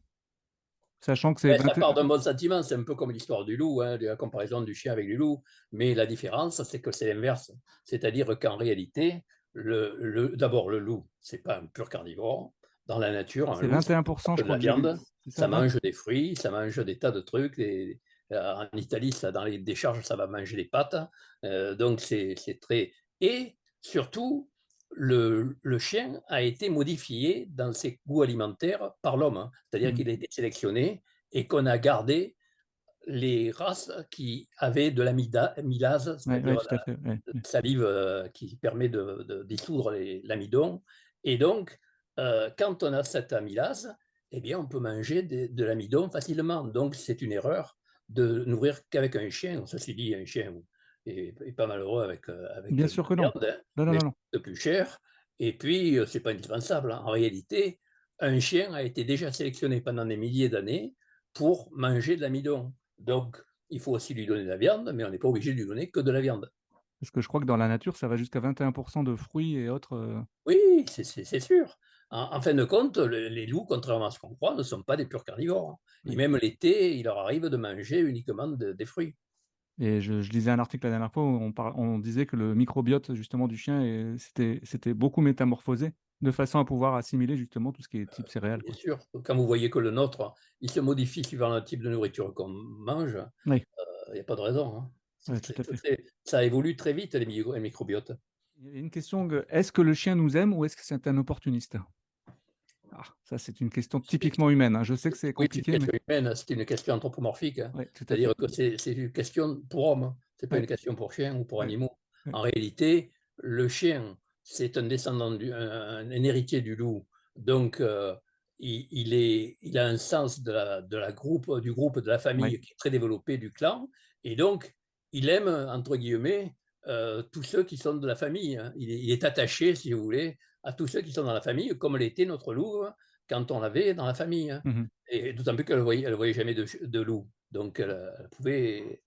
Sachant que c'est Ben, ça 20. part d'un bon sentiment, c'est un peu comme l'histoire du loup, hein, de la comparaison du chien avec du loup, mais la différence, c'est que c'est l'inverse. C'est-à-dire qu'en réalité, d'abord, le loup, c'est pas un pur carnivore. Dans la nature, un C'est loup, ça 21%, mange je de crois la que j'ai lu. viande, C'est ça, ça 20. mange des fruits, ça mange des tas de trucs. En Italie, ça, dans les décharges, ça va manger des pâtes. Donc, c'est très. Et surtout, le chien a été modifié dans ses goûts alimentaires par l'homme, hein. C'est-à-dire Mm. qu'il a été sélectionné et qu'on a gardé les races qui avaient de l'amylase, Ouais, ouais, c'est-à-dire tout à fait. Ouais, la ouais. salive qui permet de dissoudre l'amidon. Et donc, quand on a cette amylase, eh bien, on peut manger de l'amidon facilement. Donc, c'est une erreur de nourrir qu'avec un chien. Ceci dit, un chien est pas malheureux avec Bien de sûr que la non. viande, hein, Non, non, mais non, ça non. coûte plus cher. Et puis, c'est pas indispensable, hein. En réalité, un chien a été déjà sélectionné pendant des milliers d'années pour manger de l'amidon. Donc, il faut aussi lui donner de la viande, mais on n'est pas obligé de lui donner que de la viande. Parce que je crois que dans la nature, ça va jusqu'à 21% de fruits et autres. Oui, c'est sûr. En fin de compte, les loups, contrairement à ce qu'on croit, ne sont pas des purs carnivores, hein. Et Oui. même l'été, il leur arrive de manger uniquement des fruits. Et je lisais un article la dernière fois où on disait que le microbiote justement du chien, c'était beaucoup métamorphosé. de façon à pouvoir assimiler justement tout ce qui est type céréales, Bien quoi. sûr, quand vous voyez que le nôtre, il se modifie suivant le type de nourriture qu'on mange, Oui, il y a pas de raison, hein. ouais, tout à fait. Ça évolue très vite les microbiotes. Il y a une question est-ce que le chien nous aime ou est-ce que c'est un opportuniste? Ah, ça c'est une question C'est typiquement humaine, hein. Je sais que c'est Oui, c'est une compliqué, mais question humaine, c'est une question anthropomorphique, hein. ouais, tout à C'est-à-dire fait. que c'est une question pour homme, hein. C'est pas une Ouais, question pour chien ou pour ouais, animaux. ouais, En réalité, le chien, c'est un descendant un héritier du loup, donc il a un sens du groupe, de la ouais. famille qui est très développé, du clan, et donc il aime, entre guillemets, tous ceux qui sont de la famille, hein. Il est attaché, si vous voulez, à tous ceux qui sont dans la famille, comme l'était notre loup, hein, quand on l'avait dans la famille, hein. Mmh. Et d'autant plus elle voyait jamais de loup. Donc elle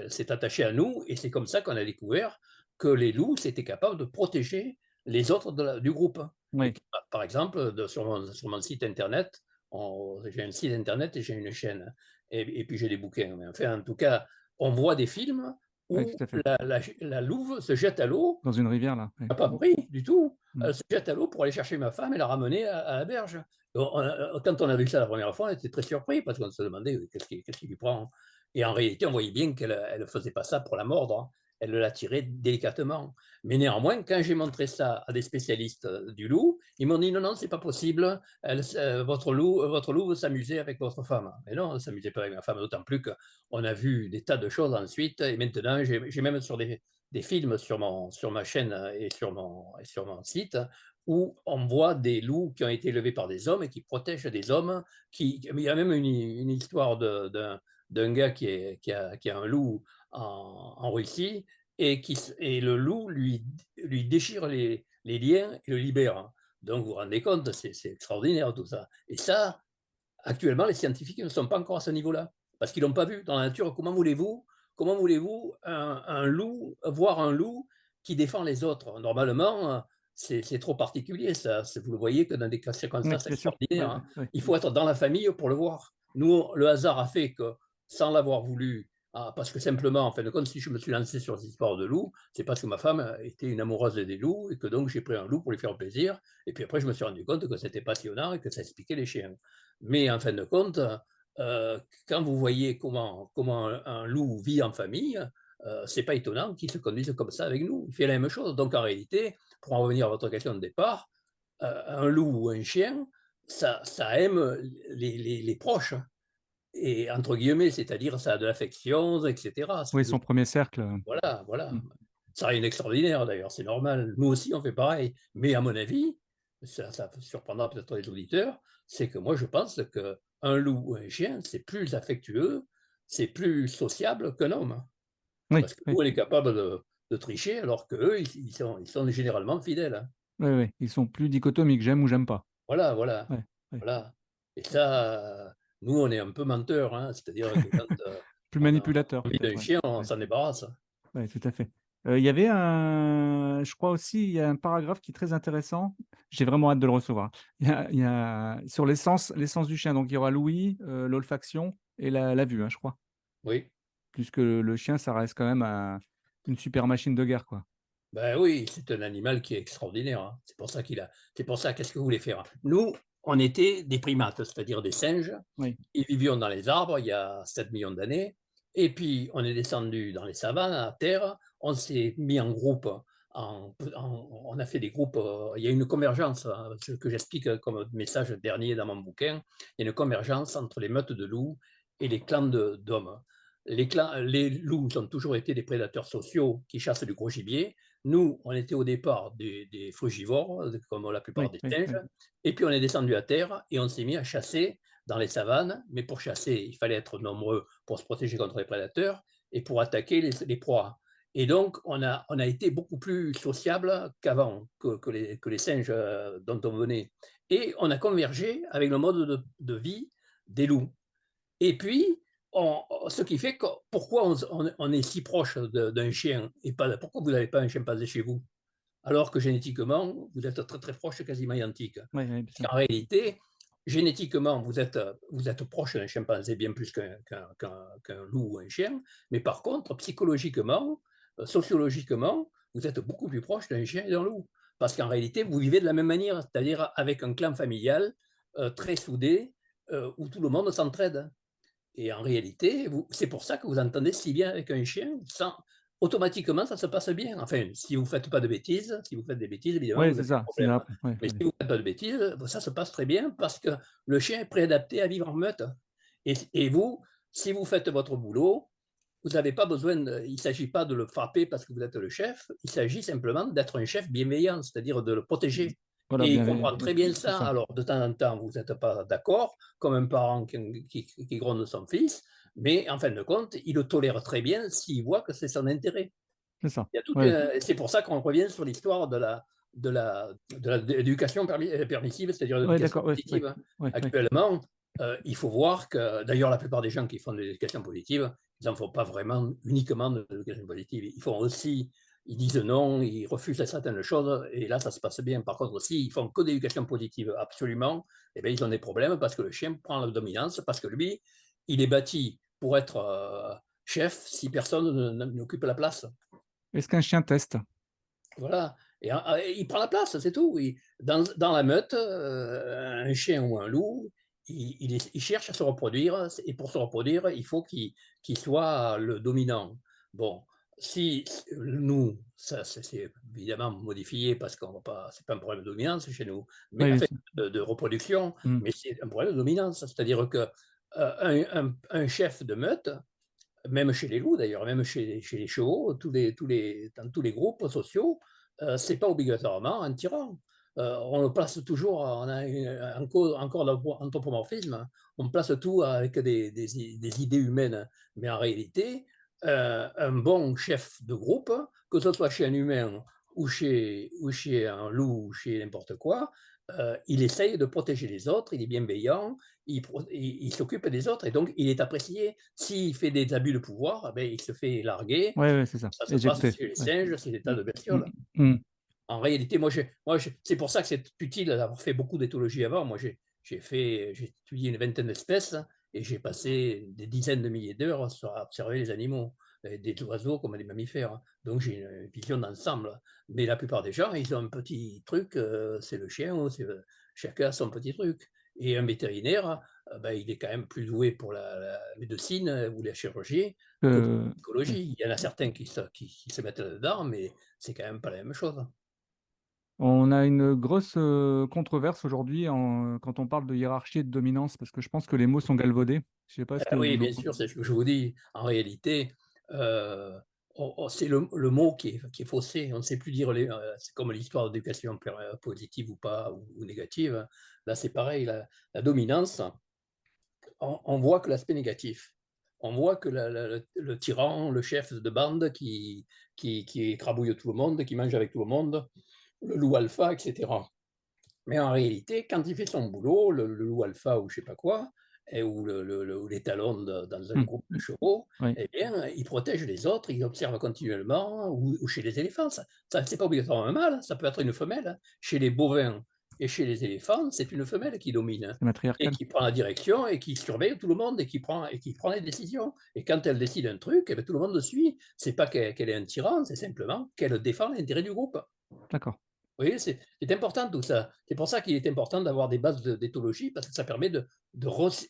s'est attachée à nous et c'est comme ça qu'on a découvert que les loups, c'était capable de protéger les autres du groupe. Et Oui, que, par exemple, sur mon site internet, j'ai un site internet et j'ai une chaîne. Et puis j'ai des bouquins. Mais enfin, en tout cas, on voit des films ouais, où tout à fait. la louve se jette à l'eau, Dans une rivière là, ouais. n'a pas Mmh, pris du tout. mmh. Elle se jette à l'eau pour aller chercher ma femme et la ramener à la berge. Quand on a vu ça la première fois, on était très surpris parce qu'on se demandait qu'est-ce qui lui prend. Et en réalité, on voyait bien qu'elle ne faisait pas ça pour la mordre, hein. Elle la tirait délicatement. Mais néanmoins, quand j'ai montré ça à des spécialistes du loup, ils m'ont dit non, non, c'est pas possible. Votre loup veut s'amuser avec votre femme. Mais non, elle ne s'amusait pas avec ma femme, d'autant plus qu'on a vu des tas de choses ensuite. Et maintenant, j'ai même sur des films sur ma chaîne et sur mon site où on voit des loups qui ont été élevés par des hommes et qui protègent des hommes. Il y a même une histoire d'un gars qui a un loup en Russie et le loup lui déchire les liens et le libère, hein. Donc vous vous rendez compte, c'est extraordinaire tout ça. Et ça, actuellement, les scientifiques ne sont pas encore à ce niveau-là, parce qu'ils l'ont pas vu dans la nature. Comment voulez-vous voir un loup qui défend les autres? Normalement, c'est trop particulier ça. Vous le voyez que dans des cas Oui, circonstances bien sûr. Ouais, extraordinaires, ouais, hein. ouais. Il Mmh. faut être dans la famille pour le voir. Nous, le hasard a fait que, sans l'avoir voulu, parce que simplement, en fin de compte, si je me suis lancé sur cette histoire de loup, c'est parce que ma femme était une amoureuse des loups et que donc j'ai pris un loup pour lui faire plaisir. Et puis après, je me suis rendu compte que c'était passionnant et que ça expliquait les chiens. Mais en fin de compte, quand vous voyez comment un loup vit en famille, c'est pas étonnant qu'il se conduise comme ça avec nous. Il fait la même chose. Donc en réalité, pour en revenir à votre question de départ, un loup ou un chien, ça aime les proches, et entre guillemets, c'est-à-dire ça a de l'affection, etc. Oui, son premier cercle, Voilà, mmh. voilà. Ça a rien d'extraordinaire d'ailleurs, c'est normal. Nous aussi, on fait pareil. Mais à mon avis, ça surprendra peut-être les auditeurs, c'est que moi, je pense qu'un loup ou un chien, c'est plus affectueux, c'est plus sociable qu'un homme. Oui, Parce que nous, oui. on est capable de tricher, alors qu'eux, ils sont généralement fidèles, hein. Oui, oui. Ils sont plus dichotomiques, j'aime ou j'aime pas. Voilà, voilà, Ouais, ouais. voilà. Et ça, nous, on est un peu menteurs, hein. C'est-à-dire que quand Plus on a manipulateur envie peut-être, d'un ouais. chien, on Ouais, s'en débarrasse. ouais, tout à fait. Il y avait je crois aussi, il y a un paragraphe qui est très intéressant. J'ai vraiment hâte de le recevoir. Il y a sur les sens du chien, donc il y aura l'ouïe, l'olfaction et la vue, hein, je crois. Oui. Puisque le chien, ça reste quand même une super machine de guerre, quoi. Ben oui, c'est un animal qui est extraordinaire, hein. C'est pour ça, qu'est-ce que vous voulez faire? Nous, on était des primates, c'est-à-dire des singes, Oui, et vivions dans les arbres il y a 7 millions d'années. Et puis, on est descendu dans les savanes, à terre. On s'est mis en groupe. On a fait des groupes. Il y a une convergence, hein, ce que j'explique comme message dernier dans mon bouquin. Il y a une convergence entre les meutes de loups et les clans d'hommes. Les loups ont toujours été des prédateurs sociaux qui chassent du gros gibier. Nous, on était au départ des frugivores, comme la plupart oui, des oui, singes. oui. Et puis, on est descendu à terre et on s'est mis à chasser dans les savanes, mais pour chasser, il fallait être nombreux pour se protéger contre les prédateurs et pour attaquer les proies. Et donc, on a été beaucoup plus sociable qu'avant, que les singes dont on venait. Et on a convergé avec le mode de vie des loups. Et puis, ce qui fait que pourquoi on est si proche d'un chien et pas, pourquoi vous n'avez pas un chimpanzé chez vous? Alors que génétiquement, vous êtes très très proche, quasiment identique. Oui, oui, bien sûr. En réalité, génétiquement, vous êtes proche d'un chimpanzé bien plus qu'un loup ou un chien, mais par contre, psychologiquement, sociologiquement, vous êtes beaucoup plus proche d'un chien et d'un loup. parce qu'en réalité, vous vivez de la même manière, c'est-à-dire avec un clan familial très soudé, où tout le monde s'entraide. Et en réalité, c'est pour ça que vous entendez si bien avec un chien, automatiquement, ça se passe bien. Enfin, si vous ne faites pas de bêtises, si vous faites des bêtises, évidemment, Ouais, vous c'est avez des ça, c'est problèmes. la ouais, Mais si ouais. vous ne faites pas de bêtises, ça se passe très bien parce que le chien est préadapté à vivre en meute. Et vous, si vous faites votre boulot, vous n'avez pas besoin il ne s'agit pas de le frapper parce que vous êtes le chef, il s'agit simplement d'être un chef bienveillant, c'est-à-dire de le protéger. Voilà, Et il bien comprend très bien c'est ça. ça, Alors, de temps en temps, vous n'êtes pas d'accord, comme un parent qui gronde son fils, mais en fin de compte, il le tolère très bien s'il voit que c'est son intérêt. c'est ça. Il y a tout Ouais, c'est pour ça qu'on revient sur l'histoire de l'éducation permissive, c'est-à-dire ouais, l'éducation d'accord, ouais, ouais, positive. ouais, ouais. Actuellement, il faut voir que, d'ailleurs, la plupart des gens qui font de l'éducation positive, ils n'en font pas vraiment uniquement de l'éducation positive. Ils font aussi, ils disent non, ils refusent certaines choses, et là, ça se passe bien. Par contre, s'ils font que d'éducation positive, absolument, eh bien, ils ont des problèmes parce que le chien prend la dominance, parce que lui, il est bâti pour être chef si personne n'occupe la place. Est-ce qu'un chien teste? Voilà, et il prend la place, c'est tout. Dans la meute, un chien ou un loup, il cherche à se reproduire, et pour se reproduire, il faut qu'il soit le dominant. Bon, si nous, ça c'est évidemment modifié parce qu'on va pas c'est pas un problème de dominance chez nous, mais Oui, enfin c'est de reproduction, mmh. mais c'est un problème de dominance. C'est-à-dire que, un chef de meute, même chez les loups d'ailleurs, même chez les chevaux, dans tous les groupes sociaux, c'est pas obligatoirement un tyran. On le place toujours, on a encore l'anthropomorphisme, on place tout avec des idées humaines. Mais en réalité, un bon chef de groupe, que ce soit chez un humain ou chez un loup ou chez n'importe quoi, il essaye de protéger les autres, il est bienveillant, il s'occupe des autres et donc il est apprécié. S'il fait des abus de pouvoir, eh ben, il se fait larguer. Ouais, ouais, c'est ça. Ça se passe Éjecté, chez les ouais. singes, chez des tas Mmh. de Mmh. bestioles. Mmh. En réalité, c'est pour ça que c'est utile d'avoir fait beaucoup d'éthologie avant. Moi, j'ai étudié une vingtaine d'espèces et j'ai passé des dizaines de milliers d'heures à observer les animaux, des oiseaux comme des mammifères. Donc, j'ai une vision d'ensemble. Mais la plupart des gens, ils ont un petit truc, c'est le chien, chacun a son petit truc. Et un vétérinaire, ben, il est quand même plus doué pour la médecine ou la chirurgie que pour la Ouais. psychologie. Il y en a certains qui se mettent là-dedans, mais c'est quand même pas la même chose. On a une grosse, controverse aujourd'hui quand on parle de hiérarchie et de dominance, parce que je pense que les mots sont galvaudés. Je sais pas ce que Oui, vous en bien pen sûr, c'est ce que je vous dis. En réalité, heu, c'est le mot qui est faussé. On ne sait plus dire c'est comme l'histoire d'éducation positive ou pas, ou négative. Là, c'est pareil, la dominance, on voit que l'aspect négatif. On voit que le tyran, le chef de bande qui écrabouille tout le monde, qui mange avec tout le monde, le loup alpha, et cetera. Mais en réalité, quand il fait son boulot, le loup alpha ou je sais pas quoi, ou l'étalon dans un mmh, groupe de mmh, chevaux, ouais. eh bien, il protège les autres, il observe continuellement, ou chez les éléphants, c'est pas obligatoirement un mâle, ça peut être une femelle. Chez les bovins et chez les éléphants, c'est une femelle qui domine C'est et matriarcal. qui prend la direction et qui surveille tout le monde et qui prend les décisions. Et quand elle décide un truc, eh bien, tout le monde le suit. C'est pas qu'elle est un tyran, c'est simplement qu'elle défend l'intérêt du groupe. D'accord. Vous voyez, c'est important tout ça. C'est pour ça qu'il est important d'avoir des bases d'éthologie, parce que ça permet de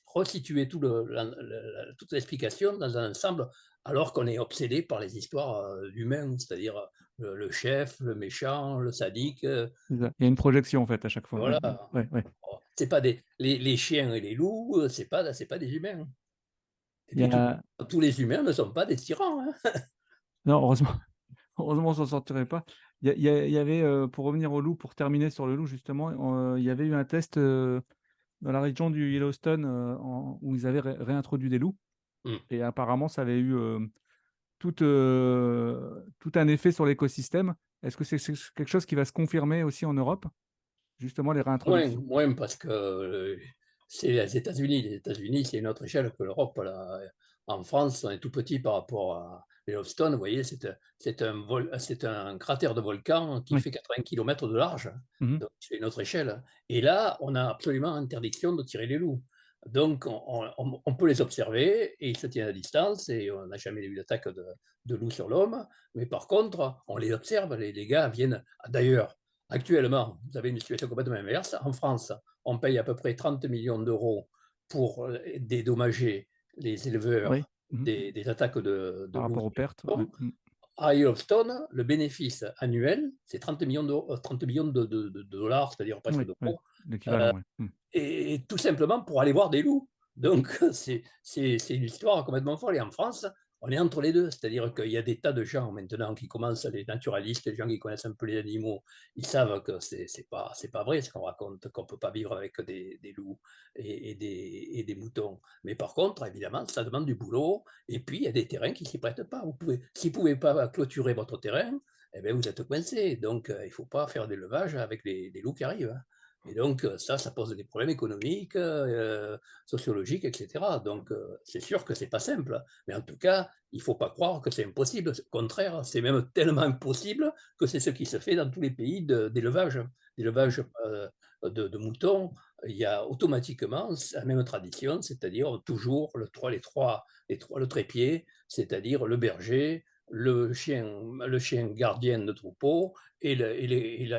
resituer toute l'explication dans un ensemble, alors qu'on est obsédé par les histoires humaines, c'est-à-dire le chef, le méchant, le sadique. C'est ça. Il y a une projection en fait à chaque fois. Ouais, Voilà. ouais, ouais. Oh, c'est pas les chiens et les loups, c'est pas des humains. Et Il y puis a tous les humains ne sont pas des tyrans, hein. non, heureusement heureusement on s'en sortirait pas. Il y avait, pour revenir au loup, pour terminer sur le loup justement, il y avait eu un test, dans la région du Yellowstone, où ils avaient réintroduit des loups Mmh. et apparemment ça avait eu, tout un effet sur l'écosystème. Est-ce que c'est quelque chose qui va se confirmer aussi en Europe? Justement les réintroductions? Moins parce que, c'est les États-Unis. Les États-Unis, c'est une autre échelle que l'Europe, là. En France, on est tout petit par rapport à Yellowstone, vous voyez? C'est un cratère de volcan qui Oui. fait 80 kilomètres de large, Mmh mh. donc c'est une autre échelle. Et là, on a absolument interdiction de tirer les loups. Donc on peut les observer et ils se tiennent à distance et on n'a jamais eu d'attaque de loup sur l'homme. Mais par contre, on les observe, les gars viennent d'ailleurs, Actuellement, vous avez une situation complètement inverse. En France, on paye à peu près 30 millions d'euros pour dédommager les éleveurs Oui, mmh, des attaques de par loups. rapport aux pertes, ouais, mmh. À Yellowstone, le bénéfice annuel, c'est 30 millions d'euros, 30 millions de dollars, c'est-à-dire presque Oui, oui, d'euros, l'équivalent, ouais, mmh. et tout simplement pour aller voir des loups. Donc c'est une histoire complètement folle et en France, on est entre les 2, c'est-à-dire qu'il y a des tas de gens maintenant qui commencent, les naturalistes, les gens qui connaissent un peu les animaux, ils savent que c'est pas vrai ce qu'on raconte, qu'on ne peut pas vivre avec des loups et des moutons. Mais par contre, évidemment, ça demande du boulot et puis il y a des terrains qui ne s'y prêtent pas. Si vous ne pouvez pas clôturer votre terrain, eh bien, vous êtes coincé. Donc il ne faut pas faire d'élevage avec des loups qui arrivent, hein. Et donc, ça pose des problèmes économiques, sociologiques, etc. Donc, c'est sûr que c'est pas simple. Mais en tout cas, il ne faut pas croire que c'est impossible. Au contraire, c'est même tellement impossible que c'est ce qui se fait dans tous les pays d'élevage. D'élevage de moutons, il y a automatiquement la même tradition, c'est-à-dire toujours le trépied, c'est-à-dire le berger, le chien gardien de troupeau et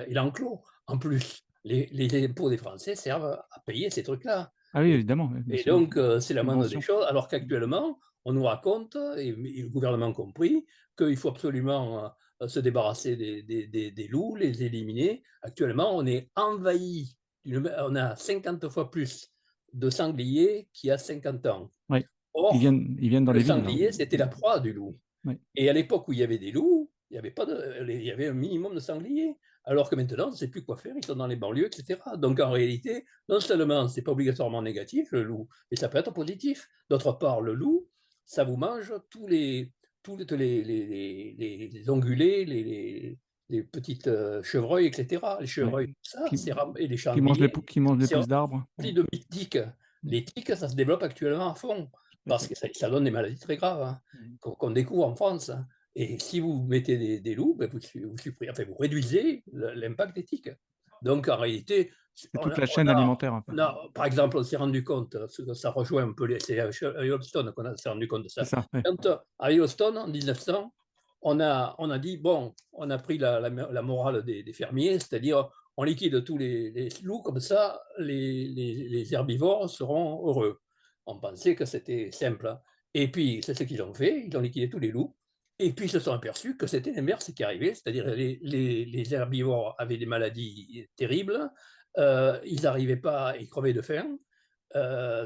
l'enclos. En plus, les impôts des Français servent à payer ces trucs-là. Ah oui, Et, évidemment, oui, bien et sûr, donc, c'est la moindre des subvention. choses, alors Mmh. qu'actuellement, on nous raconte, et le gouvernement compris, qu'il faut absolument se débarrasser des loups, les éliminer. Actuellement, on est envahi, on a 50 fois plus de sangliers qu'il y a 50 ans. Oui, Or, ils viennent dans le les villes, là. sanglier, c'était Mmh. la proie du loup. Oui, Et à l'époque où il y avait des loups, il y avait pas de il y avait un minimum de sangliers. Alors que maintenant, on ne sait plus quoi faire, ils sont dans les banlieues, et cetera. Donc en réalité, non seulement c'est pas obligatoirement négatif, le loup, mais ça peut être positif. D'autre part, le loup, ça vous mange tous les ongulés, les petites chevreuils, et cetera. Les oui. chevreuils, ça, Qui et les qui mangent les c'est pousses d'arbres. rempli Ouais. de tiques. Mmh. Les tiques, ça se développe actuellement à fond, Oui, parce oui. que ça donne des maladies très graves, hein, Mmh. qu'on découvre en France, hein. Et si vous mettez des loups, ben vous réduisez l'impact des tiques. Donc en réalité, C'est on toute a, la on chaîne a- alimentaire, en fait. on a- par exemple, on s'est rendu compte, ça rejoint un peu, c'est à Yellowstone qu'on s'est rendu compte de C'est ça. ça, ouais. Quand à Yellowstone, en 1900, on a dit, bon, on a pris la morale des fermiers, c'est-à-dire on liquide tous les loups, comme ça les herbivores seront heureux. On pensait que c'était simple, hein. Et puis, c'est ce qu'ils ont fait, ils ont liquidé tous les loups, et puis ils se sont aperçus que c'était l'inverse qui arrivait, c'est-à-dire les herbivores avaient des maladies terribles, ils n'arrivaient pas, ils crevaient de faim,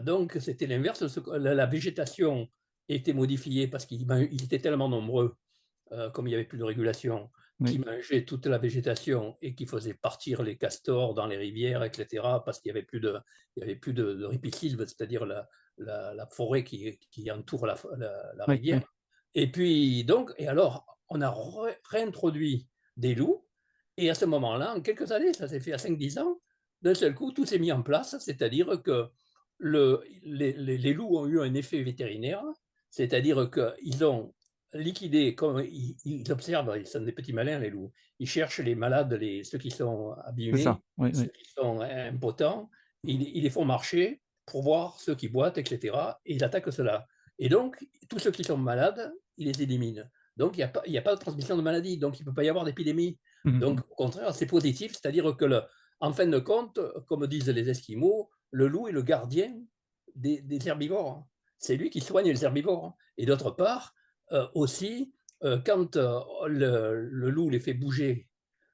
donc c'était l'inverse, la végétation était modifiée parce qu'ils étaient tellement nombreux, comme il n'y avait plus de régulation, qui Oui. mangeaient toute la végétation et qui faisaient partir les castors dans les rivières, etc., parce qu'il n'y avait plus de ripisylve, c'est-à-dire la forêt qui entoure la Oui, oui. rivière. Et puis, donc, et alors, on a réintroduit des loups, et à ce moment-là, en quelques années, ça s'est fait à 5-10 ans, d'un seul coup, tout s'est mis en place, c'est-à-dire que les loups ont eu un effet vétérinaire, c'est-à-dire qu'ils ont liquidé, comme ils observent, ils sont des petits malins, les loups. Ils cherchent les malades, ceux qui sont C'est ça. abîmés, Oui, oui. ceux qui sont impotents, ils les font marcher pour voir ceux qui boitent, etc. Et ils attaquent cela. Et donc, tous ceux qui sont malades, ils les éliminent. Donc, il y a pas de transmission de maladie, donc il ne peut pas y avoir d'épidémie. Mmh Donc, mh. au contraire, c'est positif, c'est-à-dire que, en fin de compte, comme disent les Esquimaux, le loup est le gardien des herbivores. C'est lui qui soigne les herbivores. Et d'autre part, aussi, quand le loup les fait bouger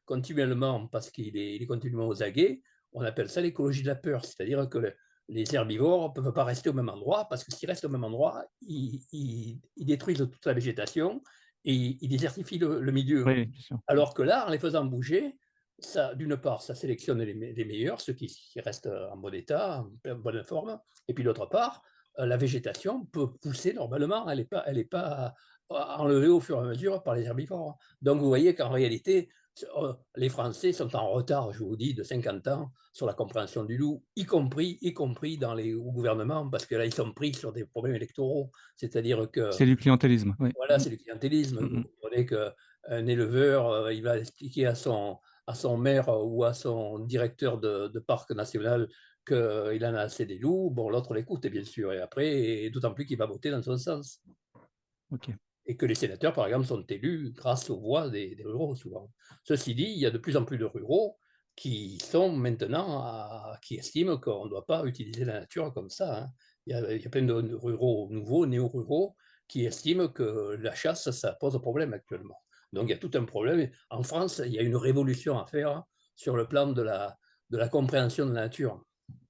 continuellement parce qu'il est continuellement aux aguets, on appelle ça l'écologie de la peur. C'est-à-dire que les herbivores ne peuvent pas rester au même endroit parce que s'ils restent au même endroit, ils détruisent toute la végétation et ils désertifient le milieu. Oui, bien sûr. Alors que là, en les faisant bouger, d'une part, ça sélectionne les meilleurs, ceux qui restent en bon état, en bonne forme, et puis d'autre part, la végétation peut pousser normalement, elle est pas enlevée au fur et à mesure par les herbivores. Donc vous voyez qu'en réalité, les Français sont en retard, je vous dis, de 50 ans sur la compréhension du loup, y compris dans les gouvernements, parce que là, ils sont pris sur des problèmes électoraux. C'est-à-dire que C'est du clientélisme, oui. voilà, Mmh. c'est du clientélisme. Mmh Vous mh. comprenez qu'un éleveur, il va expliquer à son maire ou à son directeur de parc national qu'il en a assez des loups. Bon, l'autre l'écoute, bien sûr, et après, et d'autant plus qu'il va voter dans son sens. OK. Et que les sénateurs, par exemple, sont élus grâce aux voix des ruraux, souvent. Ceci dit, il y a de plus en plus de ruraux qui sont maintenant qui estiment qu'on ne doit pas utiliser la nature comme ça, hein. Il y a plein de ruraux nouveaux, néo-ruraux, qui estiment que la chasse, ça pose problème actuellement. Donc il y a tout un problème. En France, il y a une révolution à faire sur le plan de la compréhension de la nature.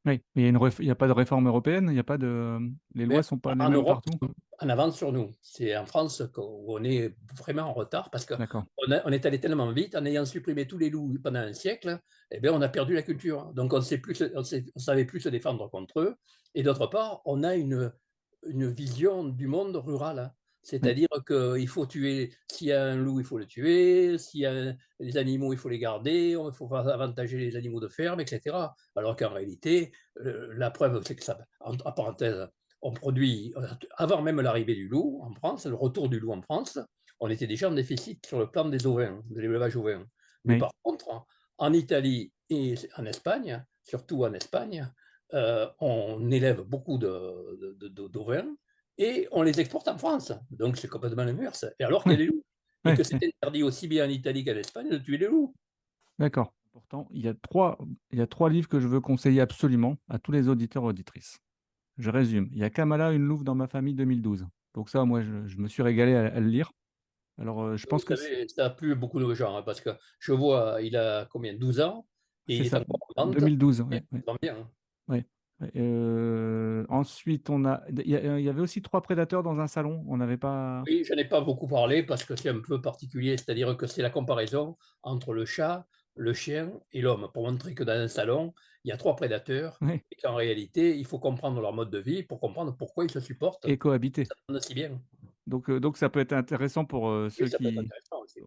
Oui, mais il y a pas de réforme européenne, il y a pas de les Mais lois sont pas les en mêmes Europe, partout? en avance sur nous. C'est en France où on est vraiment en retard parce qu'on D'accord. on est allé tellement vite, en ayant supprimé tous les loups pendant un siècle, eh bien, on a perdu la culture. Donc on savait plus se défendre contre eux et d'autre part, on a une vision du monde rural, hein. Oui, C'est-à-dire qu'il faut tuer s'il y a un loup, il faut le tuer, s'il y a des animaux, il faut les garder, il faut avantager les animaux de ferme et cetera. Alors qu'en réalité, la preuve, c'est que ça en parenthèse, on produit, avant même l'arrivée du loup en France, le retour du loup en France, on était déjà en déficit sur le plan des ovins, de l'élevage ovin. Mais oui. par contre, en Italie et en Espagne, surtout en Espagne, on élève beaucoup d'ovins et on les exporte en France. Donc c'est complètement l'inverse. Et alors qu'il y Oui, a des loups. Et oui, que oui. c'est interdit aussi bien en Italie qu'en Espagne de tuer les loups. D'accord. Pourtant, il y a 3 livres que je veux conseiller absolument à tous les auditeurs, auditrices. Je résume. Il y a Kamala, une louve dans ma famille 2012. Donc ça, moi, je me suis régalé à le lire. Alors, je Vous pense que savez, ça a plu beaucoup de gens, hein, parce que je vois, il a combien, 12 ans, et c'est il est ça, encore en vente, 2012, et ouais, ouais, il vend bien, hein. ouais. Ensuite, il y avait aussi 3 prédateurs dans un salon. On n'avait pas Oui, je n'ai pas beaucoup parlé parce que c'est un peu particulier, c'est-à-dire que c'est la comparaison entre le chat, le chien et l'homme, pour montrer que dans un salon, il y a 3 prédateurs ouais, et qu'en réalité, il faut comprendre leur mode de vie pour comprendre pourquoi ils se supportent et et cohabiter. s'entendent si bien. Donc ça peut être intéressant pour, Oui, ceux ça peut être qui intéressant aussi.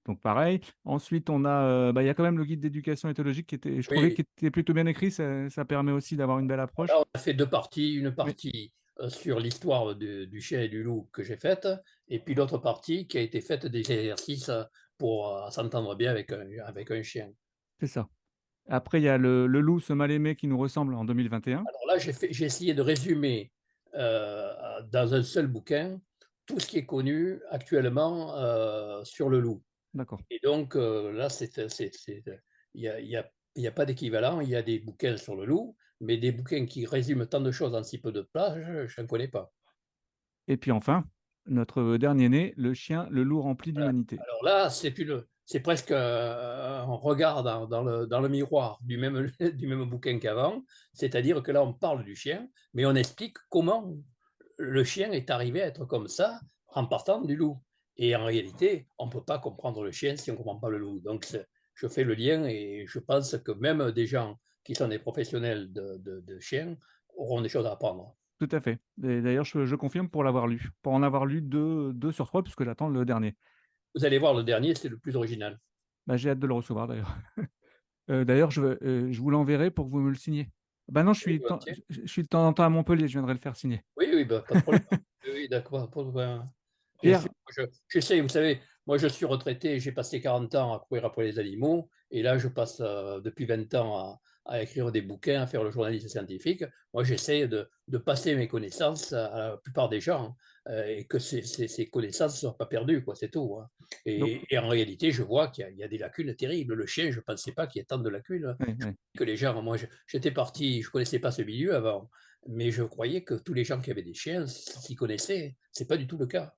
donc pareil. Ensuite, il y a quand même le guide d'éducation éthologique qui était je trouvais Oui, qu'il était plutôt bien écrit. Ça permet aussi d'avoir une belle là, approche. on a fait 2 parties, une Oui, partie, sur l'histoire du chien et du loup que j'ai faite et puis l'autre partie qui a été faite des exercices, pour, s'entendre bien avec un chien. c'est ça. Après, il y a le loup, ce mal-aimé qui nous ressemble en 2021. Alors là, j'ai essayé de résumer, dans un seul bouquin, tout ce qui est connu actuellement, sur le loup. D'accord. Et donc, là, il y a pas d'équivalent. Il y a des bouquins sur le loup, mais des bouquins qui résument tant de choses en si peu de pages, je n'en connais pas. Et puis enfin, notre dernier né, le chien, le loup rempli Voilà. d'humanité. Alors là, c'est presque, un regard dans le miroir du même bouquin qu'avant. C'est-à-dire que là, on parle du chien, mais on explique comment le chien est arrivé à être comme ça en partant du loup. Et en réalité, on ne peut pas comprendre le chien si on ne comprend pas le loup. Donc, je fais le lien et je pense que même des gens qui sont des professionnels de chiens auront des choses à apprendre. Tout à fait. Et d'ailleurs, je confirme pour l'avoir lu. Pour en avoir lu 2 sur 3 puisque j'attends le dernier. Vous allez voir, le dernier, c'est le plus original. Bah, j'ai hâte de le recevoir d'ailleurs. D'ailleurs, je vous l'enverrai pour que vous me le signiez. Bah, non, Oui, volontiers. je suis de temps en temps à Montpellier, je viendrai le faire signer. Oui, oui, bah, pas de problème. Oui, oui, d'accord, bien sûr. Pierre, J'essaie, vous savez, moi je suis retraité, j'ai passé 40 ans à courir après les animaux, et là je passe depuis 20 ans à écrire des bouquins, à faire le journaliste scientifique. Moi j'essaie de passer mes connaissances à la plupart des gens, et que ces connaissances ne soient pas perdues, quoi, c'est tout, hein. donc Et en réalité, je vois qu'il y a des lacunes terribles. Le chien, je ne pensais pas qu'il y ait tant de lacunes, ouais, ouais. que les gens, moi j'étais parti, je ne connaissais pas ce milieu avant, mais je croyais que tous les gens qui avaient des chiens s'y connaissaient. Ce n'est pas du tout le cas.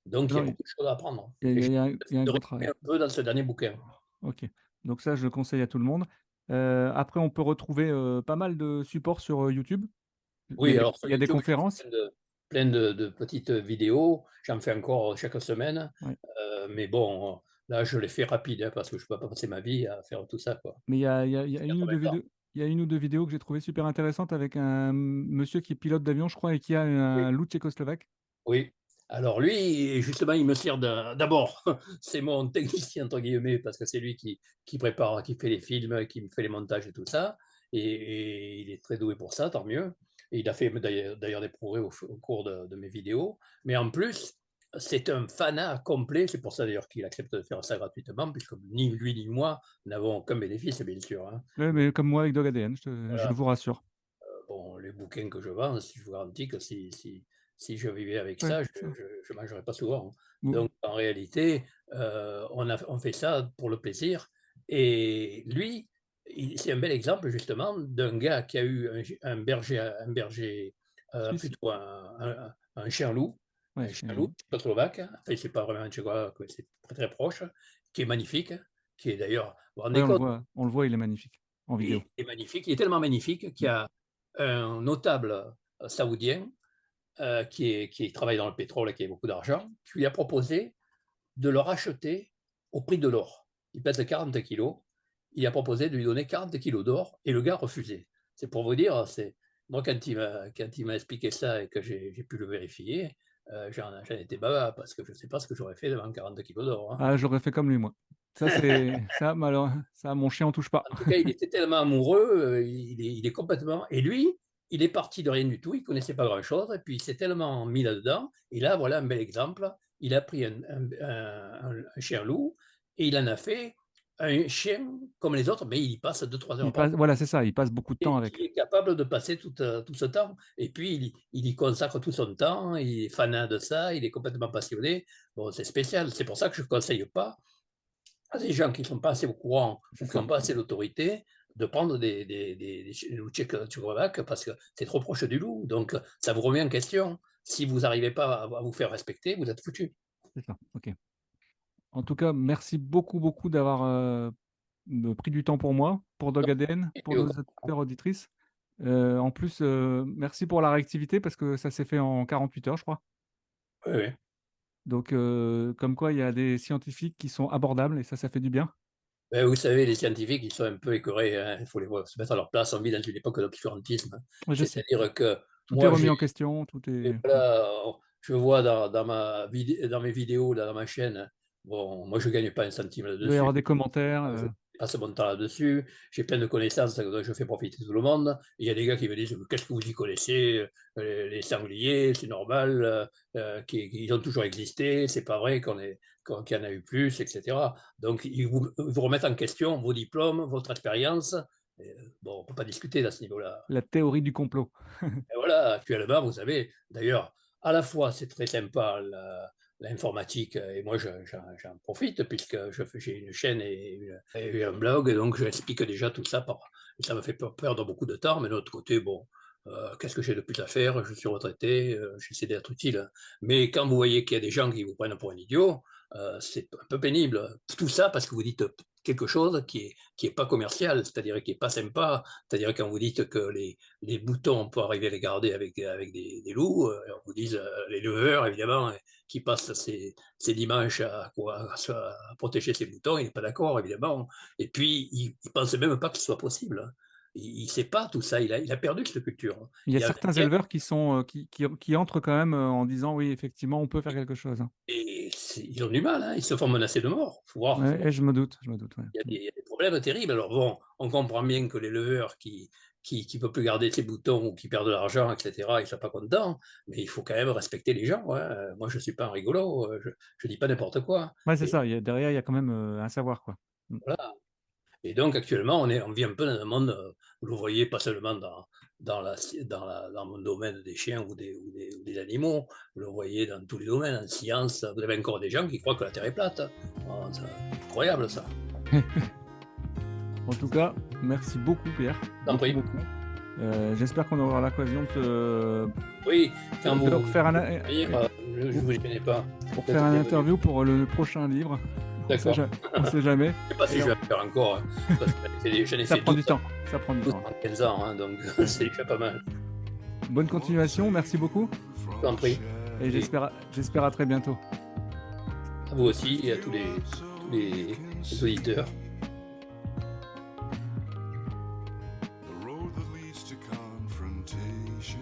Donc il y a Non, beaucoup de choses à apprendre il et y a j'ai il y a un il y a un de gros résumer travail. un peu dans ce dernier bouquin. OK. Donc ça, je le conseille à tout le monde. Après, on peut retrouver, pas mal de supports sur, YouTube. Oui, alors sur Il y a des YouTube, j'ai fait conférences. plein de petites vidéos. J'en fais encore chaque semaine, Ouais. mais bon, là, je les fais rapide, hein, parce que je ne peux pas passer ma vie à faire tout ça, quoi. Mais il y a C'est 1 ou 2 80 ans. vidéos il y a 1 ou 2 vidéos que j'ai trouvées super intéressantes avec un monsieur qui est pilote d'avion, je crois, et qui a Oui, un loup tchécoslovaque. oui. Alors lui, justement, il me sert d'abord, c'est mon «technicien» entre guillemets, parce que c'est lui qui prépare, qui fait les films, qui me fait les montages et tout ça, et il est très doué pour ça, tant mieux. Et il a fait d'ailleurs des progrès au cours de mes vidéos. Mais en plus, c'est un fanat complet, c'est pour ça d'ailleurs qu'il accepte de faire ça gratuitement, puisque ni lui ni moi n'avons aucun bénéfice, bien sûr, hein. Ouais, mais comme moi avec Dog ADN, je Voilà. vous rassure. Bon, les bouquins que je vends, je vous garantis que si je vivais avec Ouais, ça, je ça je mangerais pas souvent, hein. vous Donc en réalité, on fait ça pour le plaisir, et lui, C'est un bel exemple justement d'un gars qui a eu un berger, Suisse, plutôt un chien loup, ouais, un chien loup tchécoslovaque, enfin c'est pas vraiment un tchécoslovaque, c'est très, très proche, qui est magnifique, qui est d'ailleurs, vous vous ouais, rendez compte? on le voit, il est magnifique en Il vidéo. est magnifique, il est tellement magnifique qu'il Mmh. y a un notable, saoudien, qui travaille dans le pétrole et qui a beaucoup d'argent, qui lui a proposé de le racheter au prix de l'or. Il pèse 40 kilos. Il a proposé de lui donner 40 kilos d'or et le gars a refusé. C'est pour vous dire, moi quand il m'a expliqué ça et que j'ai pu le vérifier, j'en étais baba parce que je ne sais pas ce que j'aurais fait devant 40 kilos d'or, hein. Ah, j'aurais fait comme lui, moi. Ça, ça, mon chien en touche pas. En tout cas, il était tellement amoureux, il est complètement. Et lui, il est parti de rien du tout, il ne connaissait pas grand-chose, et puis il s'est tellement mis là-dedans. Et là, voilà un bel exemple. Il a pris un chien loup et il en a fait un chien comme les autres, mais il y passe 2-3 heures Il par passe, jour. voilà, c'est ça, il passe beaucoup de temps Et avec. il est capable de passer tout ce temps. Et puis, il y consacre tout son temps, il est fanat de ça, il est complètement passionné. Bon, c'est spécial. C'est pour ça que je ne conseille pas à des gens qui ne sont pas assez au courant C'est ou qui ça. n'ont pas assez d'autorité de prendre des loups tchécoslovaques parce que c'est trop proche du loup. Donc, ça vous remet en question. Si vous n'arrivez pas à vous faire respecter, vous êtes foutu. C'est ça. OK. En tout cas, merci beaucoup, beaucoup d'avoir pris du temps pour moi, pour Dog ADN, Et pour nos auditeurs, auditrices. En plus, merci pour la réactivité parce que ça s'est fait en 48 heures, je crois. oui, oui. Donc, comme quoi, il y a des scientifiques qui sont abordables et ça fait du bien. Ben, vous savez, les scientifiques, ils sont un peu écœurés, hein. Il faut les voir, se mettre à leur place. On vit dans une époque d'obscurantisme. Ouais, je sais. C'est-à-dire que Tout est moi, remis en question, tout est. Ouais. voilà, je vois dans mes vidéos, dans ma chaîne, bon, moi, je ne gagne pas un centime Il doit y là-dessus. avoir des commentaires. Je passe mon temps là-dessus, j'ai plein de connaissances dont je fais profiter tout le monde. Il y a des gars qui me disent: «Qu'est-ce que vous y connaissez? Les sangliers, c'est normal, qu'ils ont toujours existé, c'est pas vrai qu'il y en a eu plus», et cetera. Donc ils vous remettent en question vos diplômes, votre expérience. Bon, on ne peut pas discuter à ce niveau-là. La théorie du complot. Et voilà, actuellement, vous savez, d'ailleurs, à la fois, c'est très sympa l'informatique, et moi, j'en profite puisque j'ai une chaîne et un blog, et donc j'explique déjà tout ça. Ça me fait perdre beaucoup de temps, mais de l'autre côté, bon, qu'est-ce que j'ai de plus à faire? Je suis retraité, j'essaie d'être utile. Mais quand vous voyez qu'il y a des gens qui vous prennent pour un idiot, c'est un peu pénible. Tout ça parce que vous dites quelque chose qui est pas commercial, c'est-à-dire qui est pas sympa. C'est-à-dire quand vous dites que les boutons, on peut arriver à les garder avec des loups. On vous dit, les leveurs, évidemment, qui passent ses dimanches à protéger ses boutons, il n'est pas d'accord, évidemment. Et puis, il ne pense même pas que ce soit possible, hein. Il ne sait pas tout ça, il a perdu cette culture, hein. Il y a certains éleveurs qui sont, qui entrent quand même, en disant: «Oui, effectivement, on peut faire quelque chose», hein. Et ils ont du mal, hein, ils se font menacer de mort. Ouais, et je me doute, ouais. Mmh. Il y a des problèmes terribles. Alors bon, on comprend bien que les leveurs qui peuvent plus garder ses boutons ou qui perdent de l'argent, et cetera, ils sont pas contents, mais il faut quand même respecter les gens, hein. Moi, je suis pas un rigolo, je dis pas n'importe quoi. Ouais, c'est Et ça, il y a quand même, un savoir, quoi. Mmh. voilà. Et donc actuellement, on vit un peu dans un monde, vous le voyez pas seulement dans mon domaine des chiens ou des animaux, vous le voyez dans tous les domaines, en science, vous avez encore des gens qui croient que la Terre est plate. Oh, c'est incroyable ça. En tout cas, merci beaucoup Pierre, T'en beaucoup, prie. beaucoup. J'espère qu'on aura l'occasion Oui, quand de vous refaire venir, je ne vous y connais pas. pour faire une interview pour le prochain livre. D'accord. On sait jamais. Je ne sais pas si je vais le faire encore, hein, parce que j'en ai Ça fait prend 12 du temps, ça prend du temps. en 15 ans, hein, donc c'est déjà pas mal. Bonne continuation, merci beaucoup Je t'en prie. et j'espère à très bientôt. À vous aussi et à tous les auditeurs. The road that leads to confrontation